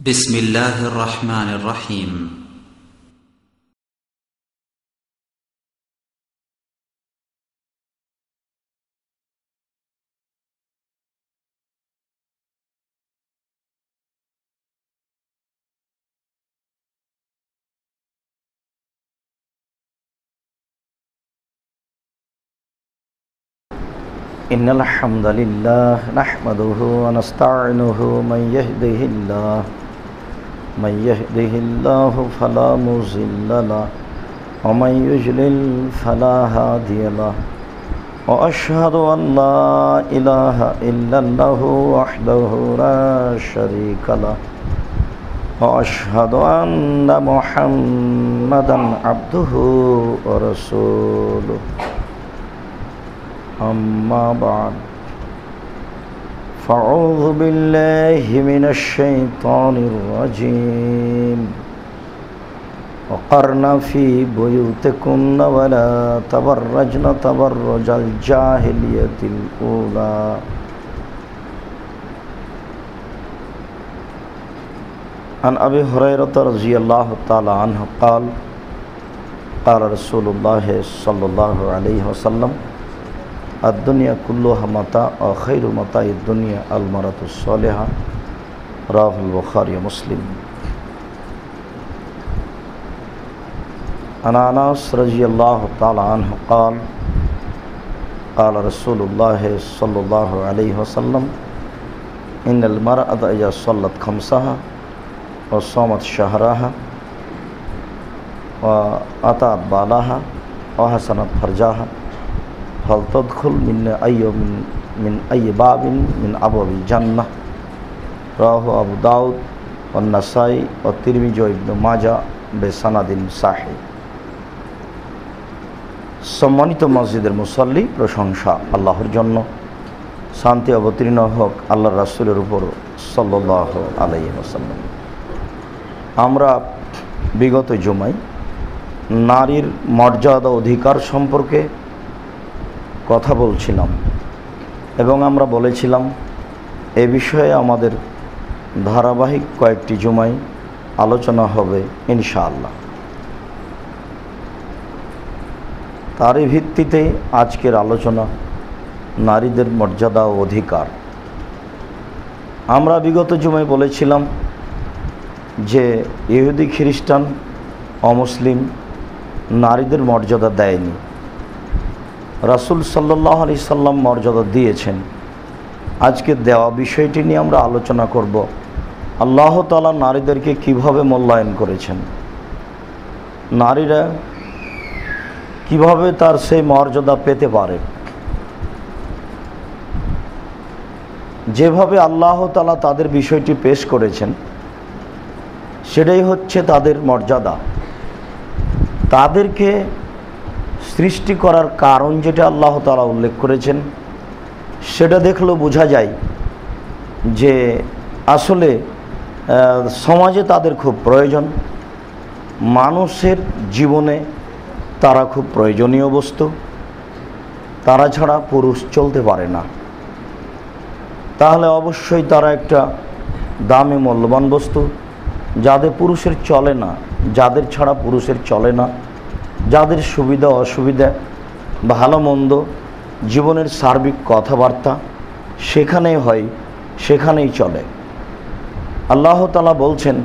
بسم الله الرحمن الرحيم إن الحمد لله نحمده ونستعينه من يهده الله فلا مضل له ومن يضلل فلا هادي له وأشهد أن لا إله إلا الله وحده لا شريك له وأشهد أن محمدا عبده ورسوله أما بعد فأعوذ بالله من الشيطان الرجيم وقرن في بيوتكن ولا تبرجن تبرج الجاهلية الأولى عن أبي هريرة رضي الله تعالى عنه قال قال رسول الله صلى الله عليه وسلم الدنيا كلها متاع وخير متاع الدنيا المرأة الصالحة رواه البخاري ومسلم. عن أنس رضي الله تعالى عنه قال قال رسول الله صلى الله عليه وسلم إن المرأة إذا صلت خمسها وصامت شهرها وأطاعت بالها وحسنت فرجها فلتدخل من أي باب من أبواب الجنة رواه أبو داود والنسائي والترمذي وابن মাজাহ বেসানাদিন সাহিহ। সম্মানিত মসজিদের মুসল্লি, প্রশংসা আল্লাহর জন্য, শান্তি অবতীর্ণ হোক আল্লাহর রাসূলের উপর সাল্লাল্লাহু আলাইহি ওয়াসাল্লাম। আমরা বিগত জুমায় নারীর মর্যাদা অধিকার সম্পর্কে কথা বলছিলাম এবং আমরা বলেছিলাম এ বিষয়ে আমাদের ধারাবাহিক কয়েকটি জুমায় আলোচনা হবে ইনশাআল্লাহ। তারই ভিত্তিতে আজকের আলোচনা নারীদের মর্যাদা ও অধিকার। আমরা বিগত জুমায় বলেছিলাম যে ইহুদি খ্রিস্টান অমুসলিম নারীদের মর্যাদা দেয়নি, রাসূল সাল্লাল্লাহু আলাইহি সাল্লাম মর্যাদা দিয়েছেন। আজকে দেওয়া বিষয়টি নিয়ে আমরা আলোচনা করব। আল্লাহ তাআলা নারীদেরকে কিভাবে মূল্যায়ন করেছেন, নারীরা কিভাবে তার সেই মর্যাদা পেতে পারে। যেভাবে আল্লাহ তাআলা তাদের বিষয়টি পেশ করেছেন সেটাই হচ্ছে তাদের মর্যাদা। তাদেরকে সৃষ্টি করার কারণ যেটা আল্লাহ তাআলা উল্লেখ করেছেন সেটা দেখলেও বোঝা যায় যে আসলে সমাজে তাদের খুব প্রয়োজন, মানুষের জীবনে তারা খুব প্রয়োজনীয় বস্তু, তারা ছাড়া পুরুষ চলতে পারে না। তাহলে অবশ্যই তারা একটা দামি মূল্যবান বস্তু, যাদের পুরুষের চলে না, যাদের ছাড়া পুরুষের চলে না, যাদের সুবিধা অসুবিধা ভালো মন্দ জীবনের সার্বিক কথাবার্তা সেখানেই হয়, সেখানেই চলে। আল্লাহ তাআলা বলছেন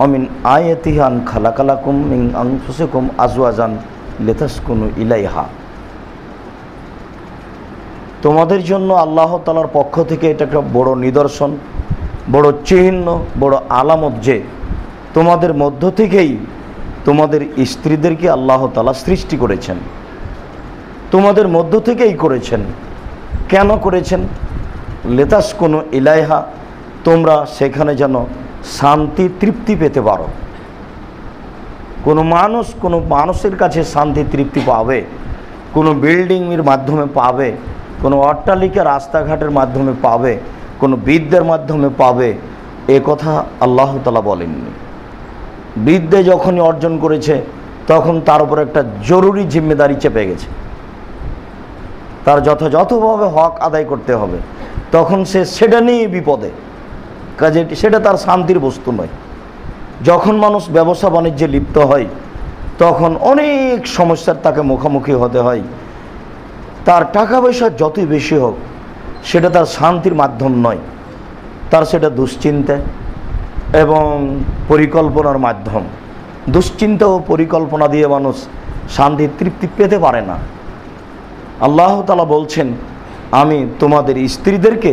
অমিন আয়াতিহান খালাকালাকুম মিন আনফুসিকুম আজওয়াজান লিতাসকুনু ইলাইহা। তোমাদের জন্য আল্লাহ তাআলার পক্ষ থেকে এটা একটা বড় নিদর্শন, বড় চিহ্ন, বড় আলামত যে তোমাদের মধ্য থেকেই তোমাদের স্ত্রীদেরকে আল্লাহ তাআলা সৃষ্টি করেছেন, তোমাদের মধ্য থেকেই করেছেন। কেন করেছেন? লিতাসকুনু ইলাইহা, তোমরা সেখানে যেন শান্তি তৃপ্তি পেতে পারো। কোনো মানুষের কাছে শান্তি তৃপ্তি পাবে, কোনো বিল্ডিংয়ের মাধ্যমে পাবে, কোনো অট্টালিকা রাস্তাঘাটের মাধ্যমে পাবে, কোনো বিদ্যার মাধ্যমে পাবে, এ কথা আল্লাহ তাআলা বলেননি। বিদ্যা যখনই অর্জন করেছে তখন তার উপর একটা জরুরি জিম্মেদারি চেপে গেছে, তার যথাযথভাবে হক আদায় করতে হবে। তখন সে সেটা নিয়ে বিপদে, কাজে সেটা তার শান্তির বস্তু নয়। যখন মানুষ ব্যবসা বাণিজ্যে লিপ্ত হয় তখন অনেক সমস্যার তাকে মুখোমুখি হতে হয়। তার টাকা পয়সা যতই বেশি হোক সেটা তার শান্তির মাধ্যম নয়, তার সেটা দুশ্চিন্তা এবং পরিকল্পনার মাধ্যম। দুশ্চিন্তা ও পরিকল্পনা দিয়ে মানুষ শান্তির তৃপ্তি পেতে পারে না। আল্লাহ তাআলা বলছেন, আমি তোমাদের স্ত্রীদেরকে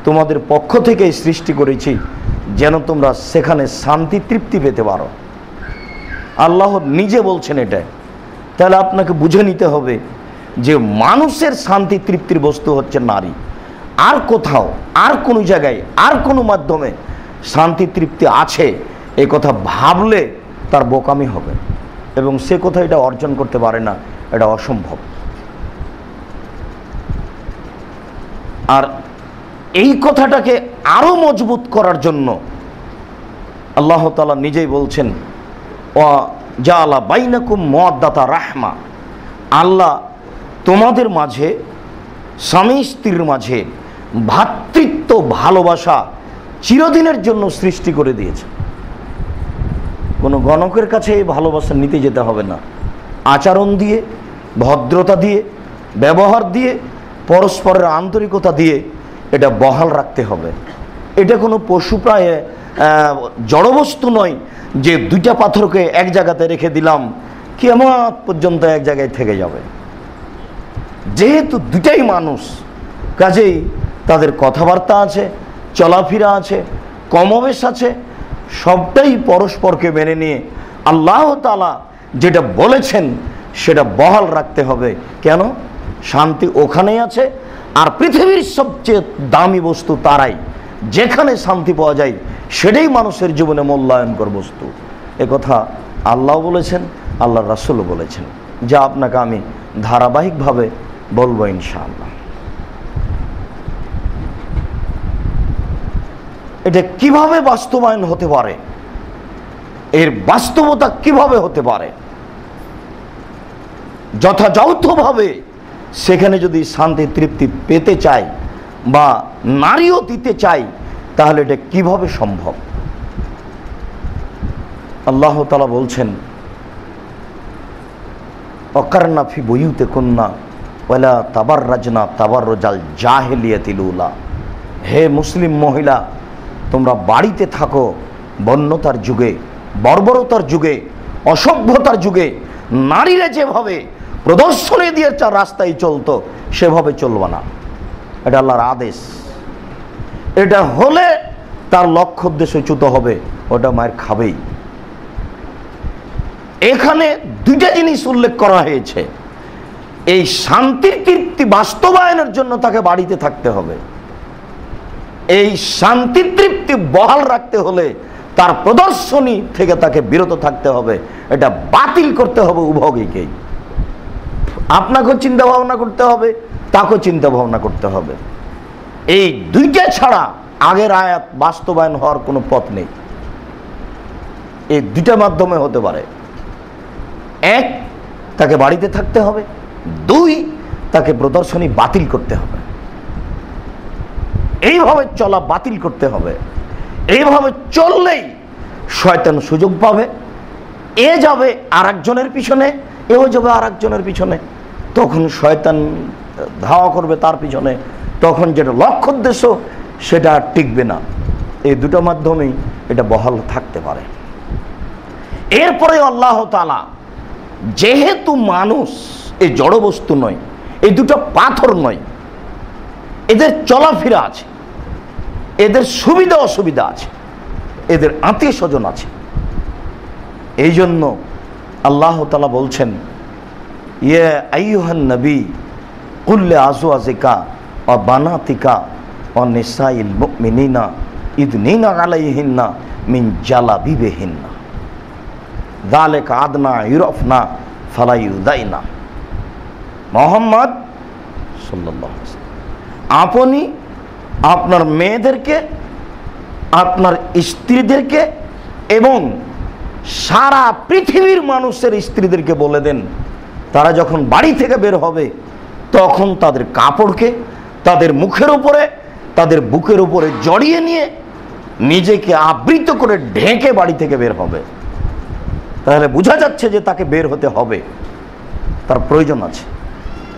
তোমাদের পক্ষ থেকে সৃষ্টি করেছি যেন তোমরা সেখানে শান্তি তৃপ্তি পেতে পারো। আল্লাহ নিজে বলছেন এটা। তাহলে আপনাকে বুঝে নিতে হবে যে মানুষের শান্তি তৃপ্তির বস্তু হচ্ছে নারী। আর কোথাও, আর কোনো জায়গায়, আর কোনো মাধ্যমে শান্তি তৃপ্তি আছে এই কথা ভাবলে তার বোকামি হবে এবং সে কোথাও এটা অর্জন করতে পারে না, এটা অসম্ভব। আর এই কথাটাকে আরো মজবুত করার জন্য আল্লাহ তাআলা নিজেই বলছেন, ওয়া জাআলা বাইনাকুম মাওয়াদ্দাতা রাহমা, আল্লাহ তোমাদের মাঝে, স্বামী স্ত্রীর মাঝে ভ্রাতৃত্ব ভালোবাসা চিরদিনের জন্য সৃষ্টি করে দিয়েছে। কোনো গণকের কাছে এই ভালোবাসা নিতে যেতে হবে না। আচরণ দিয়ে, ভদ্রতা দিয়ে, ব্যবহার দিয়ে, পরস্পরের আন্তরিকতা দিয়ে এটা বহাল রাখতে হবে। এটা কোনো পশু প্রায় জড়বস্তু নয় যে দুইটা পাথরকে এক জায়গাতে রেখে দিলাম কিয়ামত পর্যন্ত এক জায়গায় থেকে যাবে। যেহেতু দুটাই মানুষ, কাজেই তাদের কথাবার্তা আছে, চলাফেরা আছে, কমবেশ আছে, সবটাই পরস্পরকে মেনে নিয়ে আল্লাহ তাআলা যেটা বলেছেন সেটা বহাল রাখতে হবে। কেন? শান্তি ওখানেই আছে। আর পৃথিবীর সবচেয়ে দামি বস্তু তারাই, যেখানে শান্তি পাওয়া যায় সেটাই মানুষের জীবনে মূল্যায়নকর বস্তু। একথা আল্লাহ বলেছেন, আল্লাহর রাসূলও বলেছেন, যা আপনাকে আমি ধারাবাহিকভাবে বলবো ইনশাআল্লাহ। এটা কিভাবে বাস্তবায়ন হতে পারে, এর বাস্তবতা কিভাবে হতে পারে, যথাযথভাবে সেখানে যদি শান্তি তৃপ্তি পেতে চাই বা নারীও দিতে চাই তাহলে এটা কিভাবে সম্ভব? আল্লাহ তাআলা বলছেন, ওয়াকারনা ফি বুয়ুতিকুন্না ওয়ালা তাবাররাজনা তাবাররুজাল জাহিলিয়াতিল উলা। হে মুসলিম মহিলা, তোমরা বাড়িতে থাকো বন্যতার যুগে, বর্বরতার যুগে, অসভ্যতার যুগে নারীরা যেভাবে প্রদর্শনী দিয়ে রাস্তায় চলতো সেভাবে চলবে না। এটা আল্লাহর আদেশ। এটা হলে তার লক্ষ্য উদ্দেশ্যচ্যুত হবে, ওটা মায়ের খাবেই। এখানে দুইটা জিনিস উল্লেখ করা হয়েছে। এই শান্তির তৃপ্তি বাস্তবায়নের জন্য তাকে বাড়িতে থাকতে হবে। এই শান্তি তৃপ্তি বহাল রাখতে হলে তার প্রদর্শনী থেকে তাকে বিরত থাকতে হবে। এটা বাতিল করতে হবে উভয়কেই। আপনাকেও চিন্তা ভাবনা করতে হবে, তাকেও চিন্তা ভাবনা করতে হবে। এই দুইটা ছাড়া আগের আয়াত বাস্তবায়ন হওয়ার কোনো পথ নেই। এই দুইটা মাধ্যমে হতে পারে। এক, তাকে বাড়িতে থাকতে হবে। দুই, তাকে প্রদর্শনী বাতিল করতে হবে। এইভাবে চলা বাতিল করতে হবে। এইভাবে চললেই শয়তান সুযোগ পাবে, এ যাবে আর একজনের পিছনে, এও যাবে আর একজনের পিছনে। তখন শয়তান ধাওয়া করবে তার পিছনে, তখন যেটা লক্ষ্য উদ্দেশ্য সেটা আর টিকবে না। এই দুটো মাধ্যমেই এটা বহাল থাকতে পারে। এরপরে আল্লাহ তাআলা, যেহেতু মানুষ এই জড়বস্তু নয়, এই দুটো পাথর নয়, এদের চলাফেরা আছে, এদের সুবিধা অসুবিধা আছে, এদের আত্মীয় স্বজন আছে। এই জন্য আল্লাহ তাআলা বলছেন, ইয়া আইয়ুহান নবী কুল লিআজওয়াজিকা ওয়া বানাতিকা ওয়া নিসাইল মুমিনিনা ইদনিনা আলাইহিন্না মিন জালাবিবিহিন্না যালিকা আদনা ইউরাফনা ফালা ইউদাইনা। মুহাম্মদ সাল্লাল্লাহু আলাইহি ওয়াসাল্লাম, আপনি আপনার মেয়েদেরকে, আপনার স্ত্রীদেরকে এবং সারা পৃথিবীর মানুষের স্ত্রীদেরকে বলে দেন, তারা যখন বাড়ি থেকে বের হবে তখন তাদের কাপড়কে তাদের মুখের উপরে, তাদের বুকের উপরে জড়িয়ে নিয়ে নিজেকে আবৃত করে ঢেকে বাড়ি থেকে বের হবে, তাহলে বোঝা যাচ্ছে যে তাকে বের হতে হবে, তার প্রয়োজন আছে।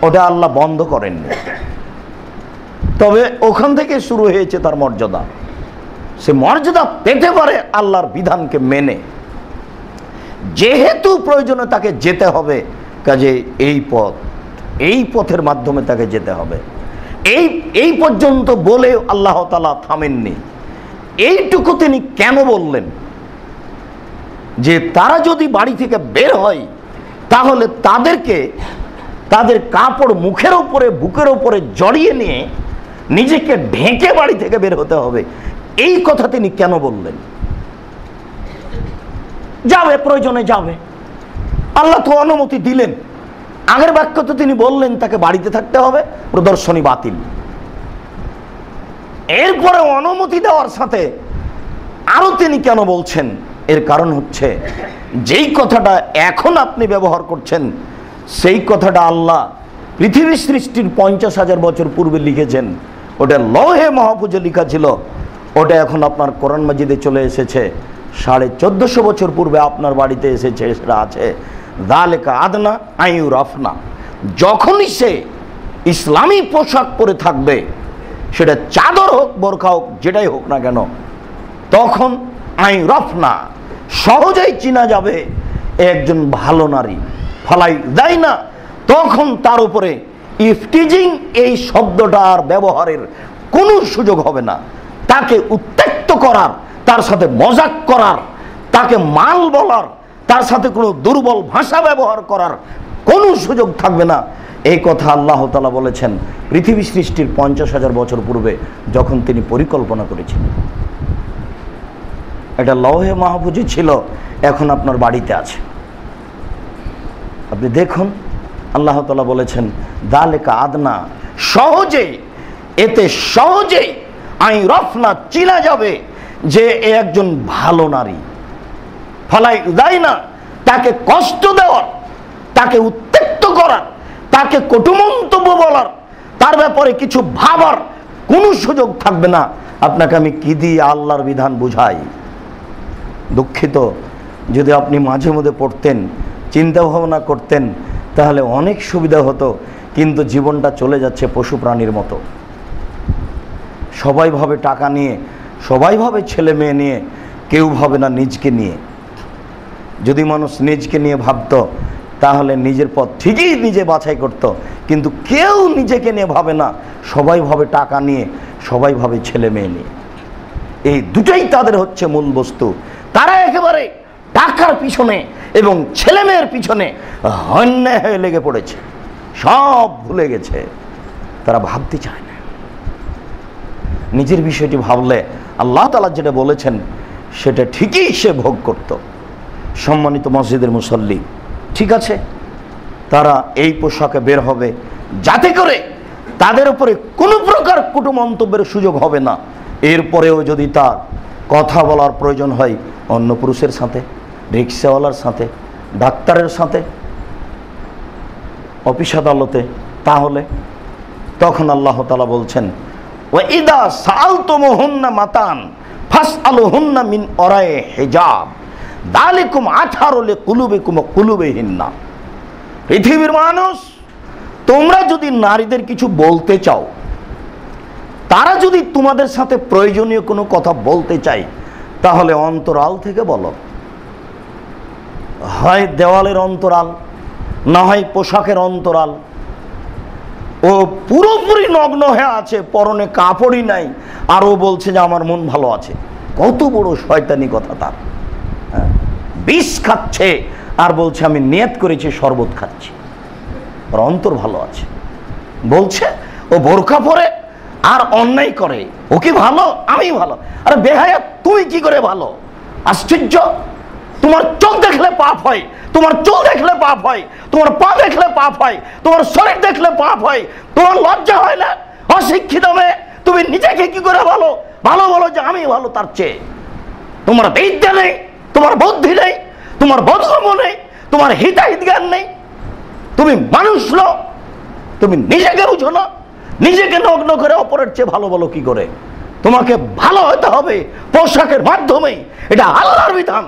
ওটা আল্লাহ বন্ধ করেননি, তবে ওখান থেকে শুরু হয়েছে তার মর্যাদা। সে মর্যাদা পেতে পারে আল্লাহর বিধানকে মেনে, যেহেতু প্রয়োজনে তাকে যেতে হবে, কাজে এই পথের মাধ্যমে তাকে যেতে হবে। এই পর্যন্ত বলে আল্লাহ তাআলা থামেননি। এইটুকু তিনি কেন বললেন? যে তারা যদি বাড়ি থেকে বের হয় তাহলে তাদেরকে তাদের কাপড় মুখের উপরে বুকের উপরে জড়িয়ে নিয়ে নিজেকে ঢেকে বাড়ি থেকে বের হতে হবে। এই কথা তিনি কেন বললেন? যাবে, প্রয়োজনে যাবে, আল্লাহ তো অনুমতি দিলেন। আগের বাক্য তো তিনি বললেন তাকে বাড়িতে থাকতে হবে, প্রদর্শনী বাতিল। এরপরে অনুমতি দেওয়ার সাথে আরো তিনি কেন বলছেন? এর কারণ হচ্ছে যেই কথাটা এখন আপনি ব্যবহার করছেন সেই কথাটা আল্লাহ পৃথিবী সৃষ্টির 50,000 বছর পূর্বে লিখেছেন। ওটা লৌহে মাহফুজে লেখা ছিল, ওটা এখন আপনার কোরআন মাজিদে চলে এসেছে। 1450 বছর পূর্বে আপনার বাড়িতে এসেছে, সেটা আছে যালিকা আদনা আইয়ুরাফনা। যখনই সে ইসলামী পোশাক পরে থাকবে, সেটা চাদর হোক বোরখা হোক যেটাই হোক না কেন, তখন আইয়ুরাফনা সহজেই চিনা যাবে একজন ভালো নারী। ফলাই দেয় না, তখন তার উপরে ইফটিজিং এই শব্দটা আর ব্যবহারের কোনো সুযোগ হবে না। তাকে উত্ত্যক্ত করার, তার সাথে মজাক করার, তাকে মাল বলার, তার সাথে কোনো দুর্বল ভাষা ব্যবহার করার কোনো সুযোগ থাকবে না। এই কথা আল্লাহ তাআলা বলেছেন পৃথিবী সৃষ্টির 50,000 বছর পূর্বে, যখন তিনি পরিকল্পনা করেছিলেন। এটা লৌহে মাহফুজে ছিল, এখন আপনার বাড়িতে আছে। আপনি দেখুন আল্লাহ তাআলা বলেছেন যালিকা আদনা, সহজে, এতে সহজেই আইয়ুরাফনা চিনা যাবে যে এ একজন ভালো নারী। ফলাই দেয় না, তাকে কষ্ট দেওয়ার, তাকে উত্ত্যক্ত করার, তাকে কটু মন্তব্য বলার, তার ব্যাপারে কিছু ভাবার কোনো সুযোগ থাকবে না। আপনাকে আমি কি দিয়ে আল্লাহর বিধান বুঝাই? দুঃখিত, যদি আপনি মাঝে মধ্যে পড়তেন, চিন্তা ভাবনা করতেন, তাহলে অনেক সুবিধা হতো। কিন্তু জীবনটা চলে যাচ্ছে পশু প্রাণীর মতো। সবাই ভাবে টাকা নিয়ে, সবাই ভাবে ছেলে মেয়ে নিয়ে, কেউ ভাবে না নিজকে নিয়ে। যদি মানুষ নিজকে নিয়ে ভাবতো তাহলে নিজের পথ ঠিকই নিজে বাছাই করত, কিন্তু কেউ নিজেকে নিয়ে ভাবে না। সবাই ভাবে টাকা নিয়ে, সবাই ভাবে ছেলে মেয়ে নিয়ে। এই দুটোই তাদের হচ্ছে মূল বস্তু। তারা একেবারে টাকার পিছনে এবং ছেলে মেয়ের পিছনে হন্যে হয়ে লেগে পড়েছে, সব ভুলে গেছে। তারা ভাবতে চায় না। নিজের বিষয়টি ভাবলে আল্লাহ তাআলা যেটা বলেছেন সেটা ঠিকই সে ভোগ করত। সম্মানিত মসজিদের মুসল্লি, ঠিক আছে, তারা এই পোশাকে বের হবে যাতে করে তাদের উপরে কোনো প্রকার কটু মন্তব্যের সুযোগ হবে না। এরপরেও যদি তার কথা বলার প্রয়োজন হয় অন্য পুরুষের সাথে, রিক্সাওয়ালার সাথে, ডাক্তারের সাথে, অফিস আদালতে, তাহলে তখন আল্লাহ তাআলা বলছেন ওয়াইদা সাআলতুমুহুন্না মাতান ফাসআলুহুন্না মিন ওরায়ে হিজাব যালিকুম আতহারু লিকুলুবিকুম ওয়া কুলুবিহিন্না। পৃথিবীর মানুষ, তোমরা যদি নারীদের কিছু বলতে চাও, তারা যদি তোমাদের সাথে প্রয়োজনীয় কোনো কথা বলতে চায়, তাহলে অন্তরাল থেকে বলো। হয় দেওয়ালের অন্তরাল, না হয় পোশাকের অন্তরাল। ও পুরোপুরি নগ্ন হয়ে আছে, পরনে কাপড়ই নাই, আর ও বলছে যে আমার মন ভালো আছে। কত বড় শয়তানি কথা তার! বিষ খাচ্ছে আর বলছে আমি নিয়ত করেছি শরবত খাচ্ছি, ওর অন্তর ভালো আছে। বলছে ও বোরকা পরে আর অন্যায় করে, ও কি ভালো? আমি ভালো। আরে বেহায়া, তুই কি করে ভালো? আশ্চর্য! তোমার চোখ দেখলে পাপ হয়, তোমার চুল দেখলে পাপ হয়, তোমার পা দেখলে পাপ হয়, তোমার শরীর দেখলে পাপ হয়। তোমার লজ্জা হয় না? অশিক্ষিত মেয়ে, তুমি নিজেকে কি করে ভালো ভালো বলো যে আমি ভালো? তার চেয়ে তোমার বিদ্যা নেই, তোমার বুদ্ধি নেই, তোমার বোধগম্য নেই, তোমার হিতাহিত জ্ঞান নেই। তুমি মানুষ নও, তুমি নিজেকে বুঝো না। নিজেকে নগ্ন করে অপরের চেয়ে ভালো বলো কি করে? তোমাকে ভালো হতে হবে পোশাকের মাধ্যমে। এটা আল্লাহর বিধান,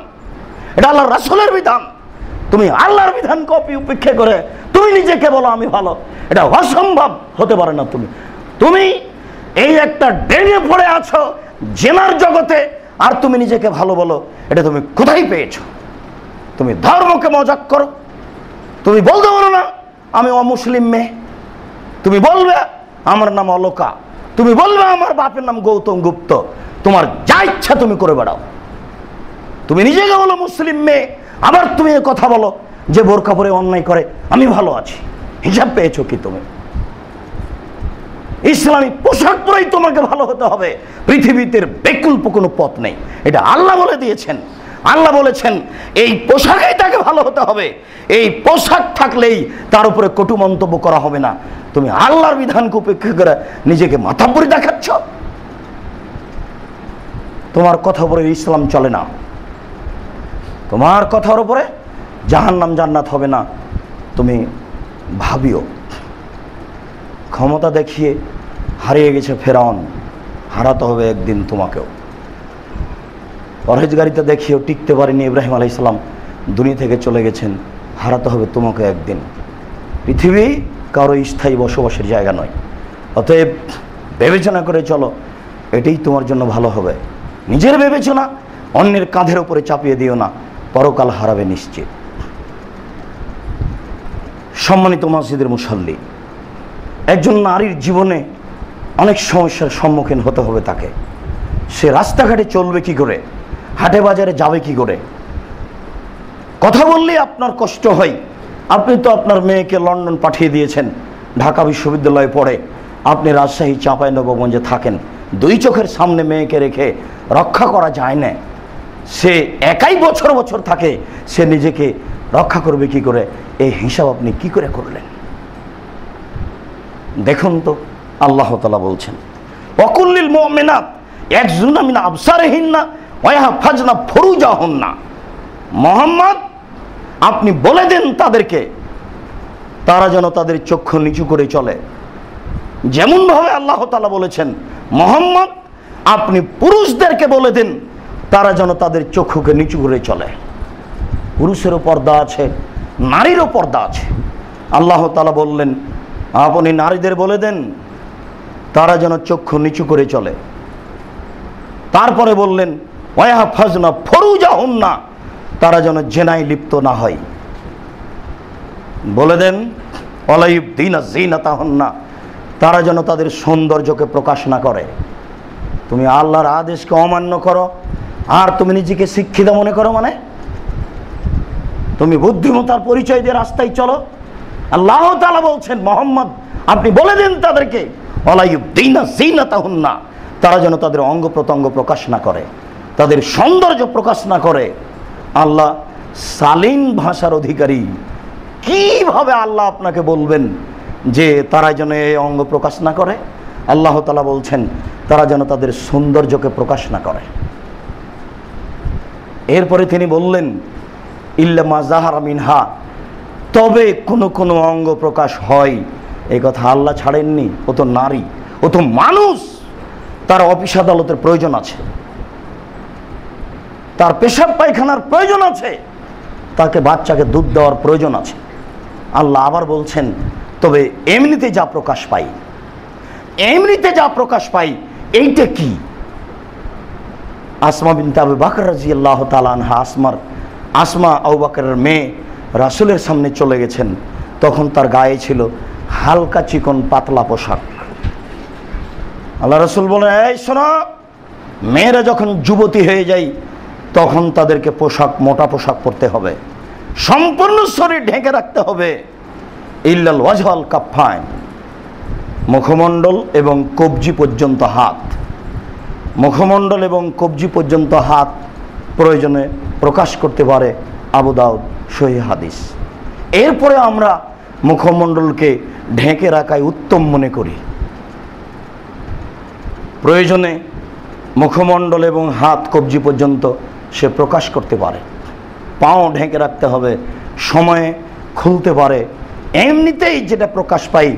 এটা আল্লাহর রাসূলের বিধান। তুমি আল্লাহর বিধান কপি উপেক্ষা করে তুমি নিজেকে বলো আমি ভালো, এটা অসম্ভব, হতে পারে না। তুমি এই একটা ডেঙে পড়ে আছো জেনার জগতে, আর তুমি নিজেকে ভালো বলো, এটা তুমি কোথায় পেয়েছো? তুমি ধর্মকে মজাক করো। তুমি বলতে পারো না আমি অমুসলিম মেয়ে, তুমি বলবে আমার নাম অলোকা, তুমি বলবে আমার বাপের নাম গৌতম গুপ্ত, তোমার যা ইচ্ছা তুমি করে বেড়াও। তুমি নিজেকে বলো মুসলিম মেয়ে, আবার তুমি কথা বলো যে বোরকা পরে অন্যায় করে আমি ভালো আছি। হিসাব পেয়েছো কি তুমি? ইসলামী পোশাক পরেই তোমাকে ভালো হতে হবে, পৃথিবীতে বিকল্প কোনো পথ নেই। এটা আল্লাহ বলে দিয়েছেন। আল্লাহ বলেছেন এই পোশাকেই তাকে ভালো হতে হবে, এই পোশাক থাকলেই তার উপরে কটু মন্তব্য করা হবে না। তুমি আল্লাহর বিধানকে উপেক্ষা করে নিজেকে মাথাব্বরি দেখাচ্ছ। তোমার কথার উপরে ইসলাম চলে না, তোমার কথার উপরে জাহান্নাম জান্নাত হবে না। তুমি ভাবিও। ক্ষমতা দেখিয়ে হারিয়ে গেছে ফেরাউন, হারাতে হবে একদিন তোমাকেও। পরহেজগারিতা দেখিয়েও টিকতে পারেনি ইব্রাহিম আলাইহিস সালাম, দুনিয়া থেকে চলে গেছেন, হারাতে হবে তোমাকে একদিন। পৃথিবী কারো স্থায়ী বসবাসের জায়গা নয়। অতএব বিবেচনা করে চলো, এটাই তোমার জন্য ভালো হবে। নিজের বিবেচনা অন্যের কাঁধের উপরে চাপিয়ে দিও না, পরকাল হারাবে নিশ্চিত। সম্মানিত মসজিদের মুসাল্লি, একজন নারীর জীবনে অনেক সমস্যার সম্মুখীন হতে হবে তাকে। সে রাস্তাঘাটে চলবে কি করে, হাটে বাজারে যাবে কি করে? কথা বললেই আপনার কষ্ট হয়। আপনি তো আপনার মেয়েকে লন্ডন পাঠিয়ে দিয়েছেন, ঢাকা বিশ্ববিদ্যালয়ে পড়ে, আপনি রাজশাহী চাঁপাইনবাবগঞ্জে থাকেন। দুই চোখের সামনে মেয়েকে রেখে রক্ষা করা যায় না। সে একাই বছর বছর থাকে, সে নিজেকে রক্ষা করবে কি করে? এই হিসাব আপনি কি করে করলেন? দেখুন তো, আল্লাহ তাআলা বলছেন ওয়াকুল্লিল মুমিনাত ইয়াগযুনা মিন আবসারিহিন্না ওয়া ইয়াহফাজনা ফুরুজাহুন্না। মুহাম্মদ, আপনি বলে দেন তাদেরকে তারা যেন তাদের চক্ষু নিচু করে চলে। যেমনভাবে আল্লাহ তাআলা বলেছেন, মুহাম্মদ আপনি পুরুষদেরকে বলে দেন তারা যেন তাদের চক্ষুকে নিচু করে চলে। পুরুষেরও পর্দা আছে, নারীরও পর্দা আছে। আল্লাহ তাআলা বললেন আপনি নারীদের বলে দেন তারা যেন চক্ষু নিচু করে চলে। তারপরে বললেন ওয়াহফাজনা ফুরুজাহুন্না, তারা যেন জেনায় লিপ্ত না হয়। বলে দেন ওয়ালাইবদিনা যিনাতাহুন্না, তারা যেন তাদের সৌন্দর্যকে প্রকাশ না করে। তুমি আল্লাহর আদেশকে অমান্য করো আর তুমি নিজেকে শিক্ষিত মনে করো, মানে তুমি বুদ্ধিমত্তার পরিচয় দিয়ে রাস্তায় চলো। আল্লাহ তাআলা বলছেন মুহাম্মদ আপনি বলে দেন তাদেরকে ওয়ালাইবদিনা যিনাতাহুন্না, তারা যেন তাদের অঙ্গ প্রত্যঙ্গ প্রকাশ না করে, তাদের সৌন্দর্য প্রকাশ না করে। আল্লাহ শালীন ভাষার অধিকারী, কিভাবে আল্লাহ আপনাকে বলবেন যে তারা যেন এই অঙ্গ প্রকাশ না করে? আল্লাহ তাআলা বলছেন তারা যেন তাদের সৌন্দর্যকে প্রকাশ না করে। এরপরে তিনি বললেন ইল্লা মা যাহারা মিনহা, তবে কোনো কোনো অঙ্গ প্রকাশ হয়। এই কথা আল্লাহ ছাড়েননি। ও তো নারী, ও তো মানুষ, তার অফিস আদালতের প্রয়োজন আছে, তার পেশাব পায়খানার প্রয়োজন আছে, তাকে বাচ্চাকে দুধ দেওয়ার প্রয়োজন আছে। আল্লাহ আবার বলছেন তবে এমনিতে যা প্রকাশ পাই, এমনিতে যা প্রকাশ পাই এইটা কি? আসমা বিনতে আবু বকর রাদিয়াল্লাহু তাআলা আনহা, আসমা আবু বকরের মেয়ে রাসূলের সামনে চলে গেছেন। তখন তার গায়ে ছিল হালকা চিকন পাতলা পোশাক। আল্লাহ রাসূল বলেন এই শোনো, মেয়েরা যখন যুবতী হয়ে যায় তখন তাদেরকে পোশাক, মোটা পোশাক পরতে হবে, সম্পূর্ণ শরীর ঢেকে রাখতে হবে। ইল্লাল ওয়াজহাল কাফাইন, মুখমণ্ডল এবং কবজি পর্যন্ত হাত, মুখমণ্ডল এবং কবজি পর্যন্ত হাত প্রয়োজনে প্রকাশ করতে পারে। আবু দাউদ সহিহ হাদিস। এরপরে আমরা মুখমণ্ডলকে ঢেকে রাখাই উত্তম মনে করি। প্রয়োজনে মুখমণ্ডল এবং হাত কবজি পর্যন্ত সে প্রকাশ করতে পারে। পাও ঢেকে রাখতে হবে, সময়ে খুলতে পারে। এমনিতেই যেটা প্রকাশ পাই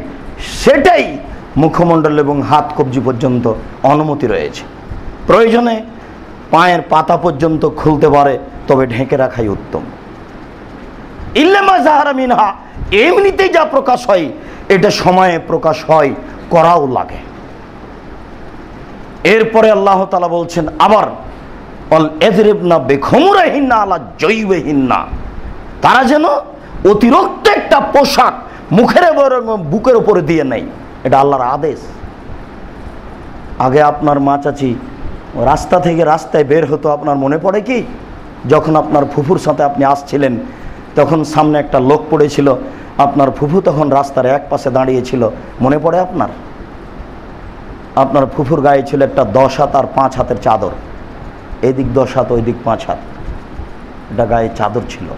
সেটাই মুখমণ্ডল এবং হাত কবজি পর্যন্ত অনুমতি রয়েছে। প্রয়োজনে পায়ের পাতা পর্যন্ত খুলতে পারে, তবে ঢেকে রাখাই উত্তম। ইল্লামা যাহারা মিনহা, এমনিতেই যা প্রকাশ হয় এটা সময়ে প্রকাশ হয়, করাও লাগে। এরপরে আল্লাহ তাআলা বলছেন আবার অল এযরিবনা বিখুমুরিহিন্না আলা জৈবিহিন্না, তারা যেন অতিরিক্ত একটা পোশাক মুখের এবং বুকের উপরে দিয়ে নেয়, এটা আল্লাহর আদেশ। আগে আপনার মা চাচি রাস্তা থেকে রাস্তায় বের হতো, আপনার মনে পড়ে কি? যখন আপনার ফুফুর সাথে আপনি আসছিলেন, তখন সামনে একটা লোক পড়েছিল, আপনার ফুফু তখন রাস্তার এক পাশে দাঁড়িয়েছিল, মনে পড়ে আপনার? আপনার ফুফুর গায়ে ছিল একটা 10 হাত আর 5 হাতের চাদর, এদিক 10 হাত ওই দিক 5 হাত, এটা গায়ে চাদর ছিল,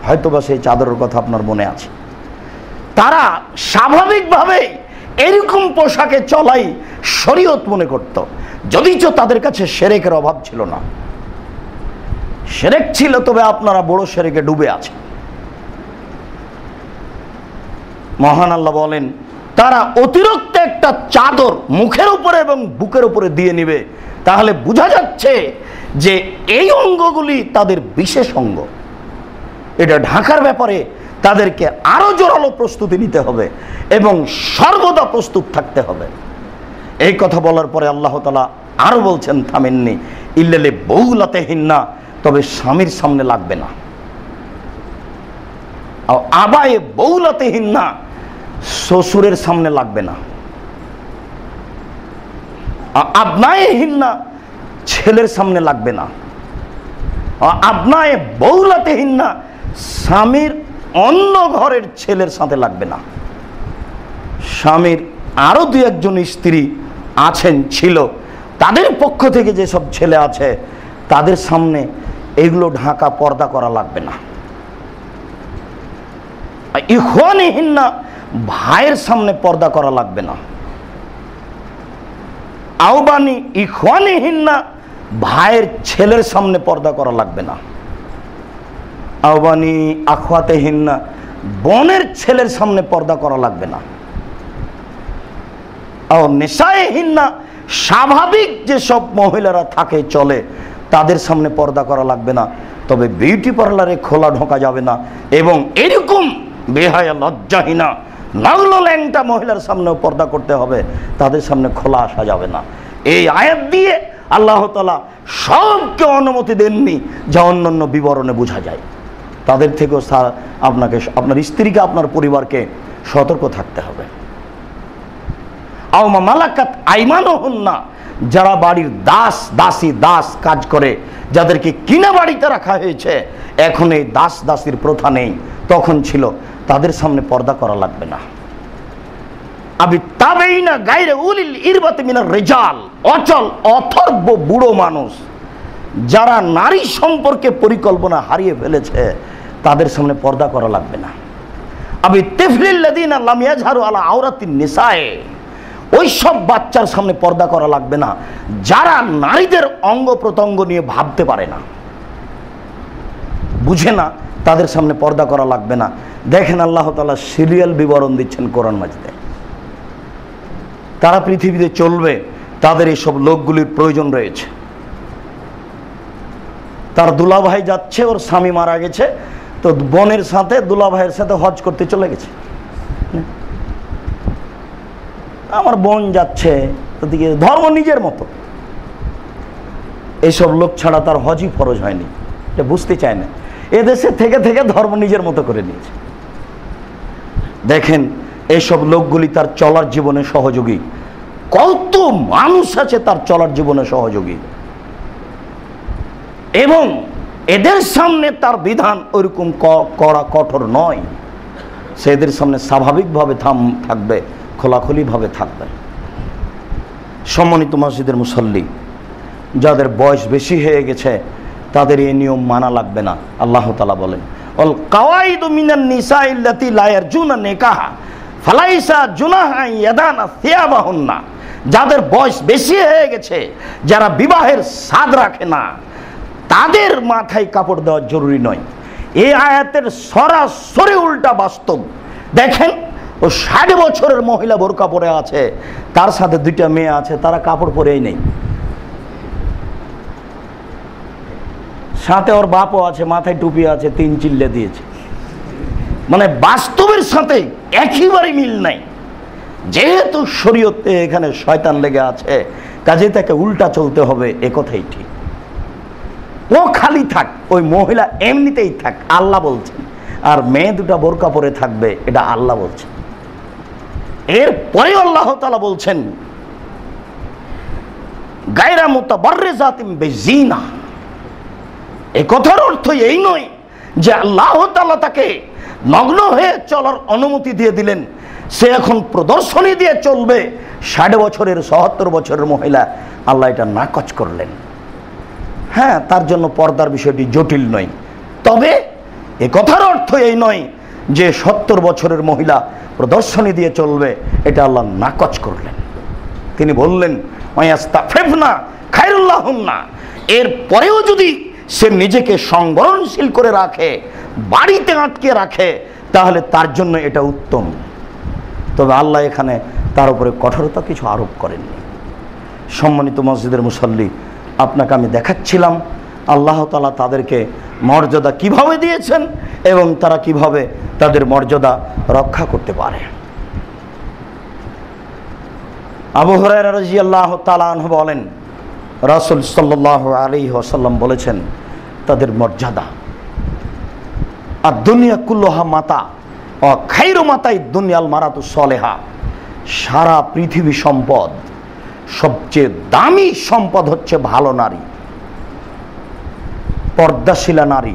হয়তোবা সেই চাদরের কথা আপনার মনে আছে। তারা স্বাভাবিকভাবে এরকম পোশাকে চলাই শরীয়ত মনে করত, যদিচ তাদের কাছে শিরকের অভাব ছিল না। শিরক ছিল, তবে আপনারা বড় শিরকে ডুবে আছে। মহান আল্লাহ বলেন তারা অতিরিক্ত একটা চাদর মুখের উপরে এবং বুকের উপরে দিয়ে নিবে, তাহলে বোঝা যাচ্ছে যে এই অঙ্গগুলি তাদের বিশেষ অঙ্গ। এটা ঢাকার ব্যাপারে তাদেরকে আরো জোরালো প্রস্তুতি নিতে হবে এবং সর্বদা প্রস্তুত থাকতে হবে। এই কথা বলার পরে আল্লাহ তাআলা আরো বলছেন থামেননি, ইল্লালি বউলাতিহিন্না, তবে স্বামীর সামনে লাগবে না। আবায়ে বউলাতিহিন্না, শ্বশুরের সামনে লাগবে না। আবনায়েহিন্না, ছেলের সামনে লাগবে না। আবনায়ে বউলাতিহিন্না, স্বামীর অন্য ঘরের ছেলের সাথে লাগবে না। স্বামীর আরো 2-1 স্ত্রী আছেন, ছিল, তাদের পক্ষ থেকে যেসব ছেলে আছে তাদের সামনে এগুলো ঢাকা পর্দা করা লাগবে না। ইখওয়ানিহিন্না, ভাইয়ের সামনে পর্দা করা লাগবে না। আওবানি ইখওয়ানিহিন্না, ভাইয়ের ছেলের সামনে পর্দা করা লাগবে না। আওবানি আখওয়াতিহিন্না, বোনের ছেলের সামনে পর্দা করা লাগবে না। আও নিসাইহিন্না, স্বাভাবিক যেসব মহিলারা থাকে চলে তাদের সামনে পর্দা করা লাগবে না, তবে বিউটি পার্লারে খোলা ঢোকা যাবে না, এবং এরকম বেহায়া লজ্জাহীনা নাগলো ল্যাংটা মহিলার সামনেও পর্দা করতে হবে, তাদের সামনে খোলা আসা যাবে না। এই আয়াত দিয়ে আল্লাহ তাআলা সবকে অনুমতি দেননি, যা অন্যান্য বিবরণে বোঝা যায়। তাদের থেকেও আপনাকে, আপনার স্ত্রীকে, আপনার পরিবারকে সতর্ক থাকতে হবে। আওমা মালাকাত আইমানুহুন্না, যারা বাড়ির দাসী কাজ করে, যাদেরকে কিনা বাড়িতে রাখা হয়েছে, এখন এই দাসীর প্রথা নেই, তখন ছিল, তাদের সামনে পর্দা করা লাগবে না। আবি তাবেইনা গায়রে উলিল ইরবাতি মিনার রিজাল, অচল অথর্ব বুড়ো মানুষ, যারা নারী সম্পর্কে পরিকল্পনা হারিয়ে ফেলেছে, তাদের সামনে পর্দা করা লাগবে না। আবি তিফলিল্লাযিনা লাম ইয়াজহারু আলা আওরাতিন নিসায়ে, ওই সব বাচ্চার সামনে পর্দা করা লাগবে না যারা নারীদের অঙ্গ প্রত্যঙ্গ নিয়ে ভাবতে পারে না, বুঝে না, তাদের সামনে পর্দা করা লাগবে না। দেখেন আল্লাহ তাআলা সিরিয়াল বিবরণ দিচ্ছেন কোরআন মাজিদে। তারা পৃথিবীতে চলবে, তাদের এইসব লোকগুলির প্রয়োজন রয়েছে। তার দুলাভাই যাচ্ছে, ওর স্বামী মারা গেছে, তো বোনের সাথে দুলাভাইয়ের সাথে হজ করতে চলে গেছে। আমার বোন যাচ্ছে, ওদিকে ধর্ম নিজের মতো। এইসব লোক ছাড়া তার হজই ফরজ হয়নি, এটা বুঝতে চায় না। এদেশে থেকে থেকে ধর্ম নিজের মতো করে নিয়েছে। দেখেন এইসব লোকগুলি তার চলার জীবনে সহযোগী। কত মানুষ আছে তার চলার জীবনে সহযোগী, এবং এদের সামনে তার বিধান ওইরকম কড়া কঠোর নয়। সে এদের সামনে স্বাভাবিকভাবে থাকবে, খোলাখুলিভাবে থাকবে। সম্মানিত মসজিদের মুসল্লি, যাদের বয়স বেশি হয়ে গেছে তাদের এই নিয়ম মানা লাগবে না। আল্লাহ তাআলা বলেন, অল কাওয়াইদু মিনান নিসাইল্লাতি লা ইয়ারজুনা নিকাহা ফালাইসা জুনাহা ইয়াদানা সিয়াবাহুন্না, যাদের বয়স বেশি হয়ে গেছে, যারা বিবাহের স্বাদ রাখে না, তাদের মাথায় কাপড় দেওয়া জরুরি নয়। এই আয়াতের সরাসরি উল্টা বাস্তব। দেখেন ও 60 বছরের মহিলা বোরকা পরে আছে, তার সাথে 2টা মেয়ে আছে, তারা কাপড় পরেই নেই, সাথে ওর বাপও আছে, মাথায় টুপি আছে, 3 চিল্লে দিয়েছে। মানে বাস্তবের সাথে একেবারে মিল নাই। যেহেতু শরীয়তে এখানে শয়তান লেগে আছে, কাজে তাকে উল্টা চলতে হবে, এ কথাই ঠিক। ও খালি থাক, ওই মহিলা এমনিতেই থাক, আল্লাহ বলছেন। আর মেয়ে 2টা বোরকা পরে থাকবে, এটা আল্লাহ বলছেন। এরপরে আল্লাহ তাআলা বলছেন গায়রা মুতাবাররিজাতিন বিজিনা। এই কথার অর্থ এই নয় যে আল্লাহ তাআলা তাকে নগ্ন হয়ে চলার অনুমতি দিয়ে দিলেন, সে এখন প্রদর্শনী দিয়ে চলবে। 60 বছরের 77 বছরের মহিলা, আল্লাহ এটা নাকচ করলেন। হ্যাঁ, তার জন্য পর্দার বিষয়টি জটিল নয়, তবে এ কথার অর্থ এই নয় যে 70 বছরের মহিলা প্রদর্শনী দিয়ে চলবে, এটা আল্লাহ নাকচ করলেন। তিনি বললেন ওয়াস্তাফিফনা খায়রুল লাহুন্না। এরপরেও যদি সে নিজেকে সংবরণশীল করে রাখে, বাড়িতে আটকে রাখে, তাহলে তার জন্য এটা উত্তম। তবে আল্লাহ এখানে তার উপরে কঠোরতা কিছু আরোপ করেননি। সম্মানিত মসজিদের মুসল্লি, আপনাকে আমি দেখাচ্ছিলাম আল্লাহ তাআলা তাদেরকে মর্যাদা কিভাবে দিয়েছেন এবং তারা কিভাবে তাদের মর্যাদা রক্ষা করতে পারে। আবু হুরায়রা রাদিয়াল্লাহু তাআলা আনহু বলেন, রাসূল সাল্লাল্লাহু আলাইহি ওয়াসাল্লাম বলেছেন তাদের মর্যাদা, আর দুনিয়া কুল্লুহা মাতা ও খায়রু মাতাই দুনিয়াল মারাতু সলেহা। সারা পৃথিবী সম্পদ, সবচেয়ে দামি সম্পদ হচ্ছে ভালো নারী, পর্দাশীলা নারী,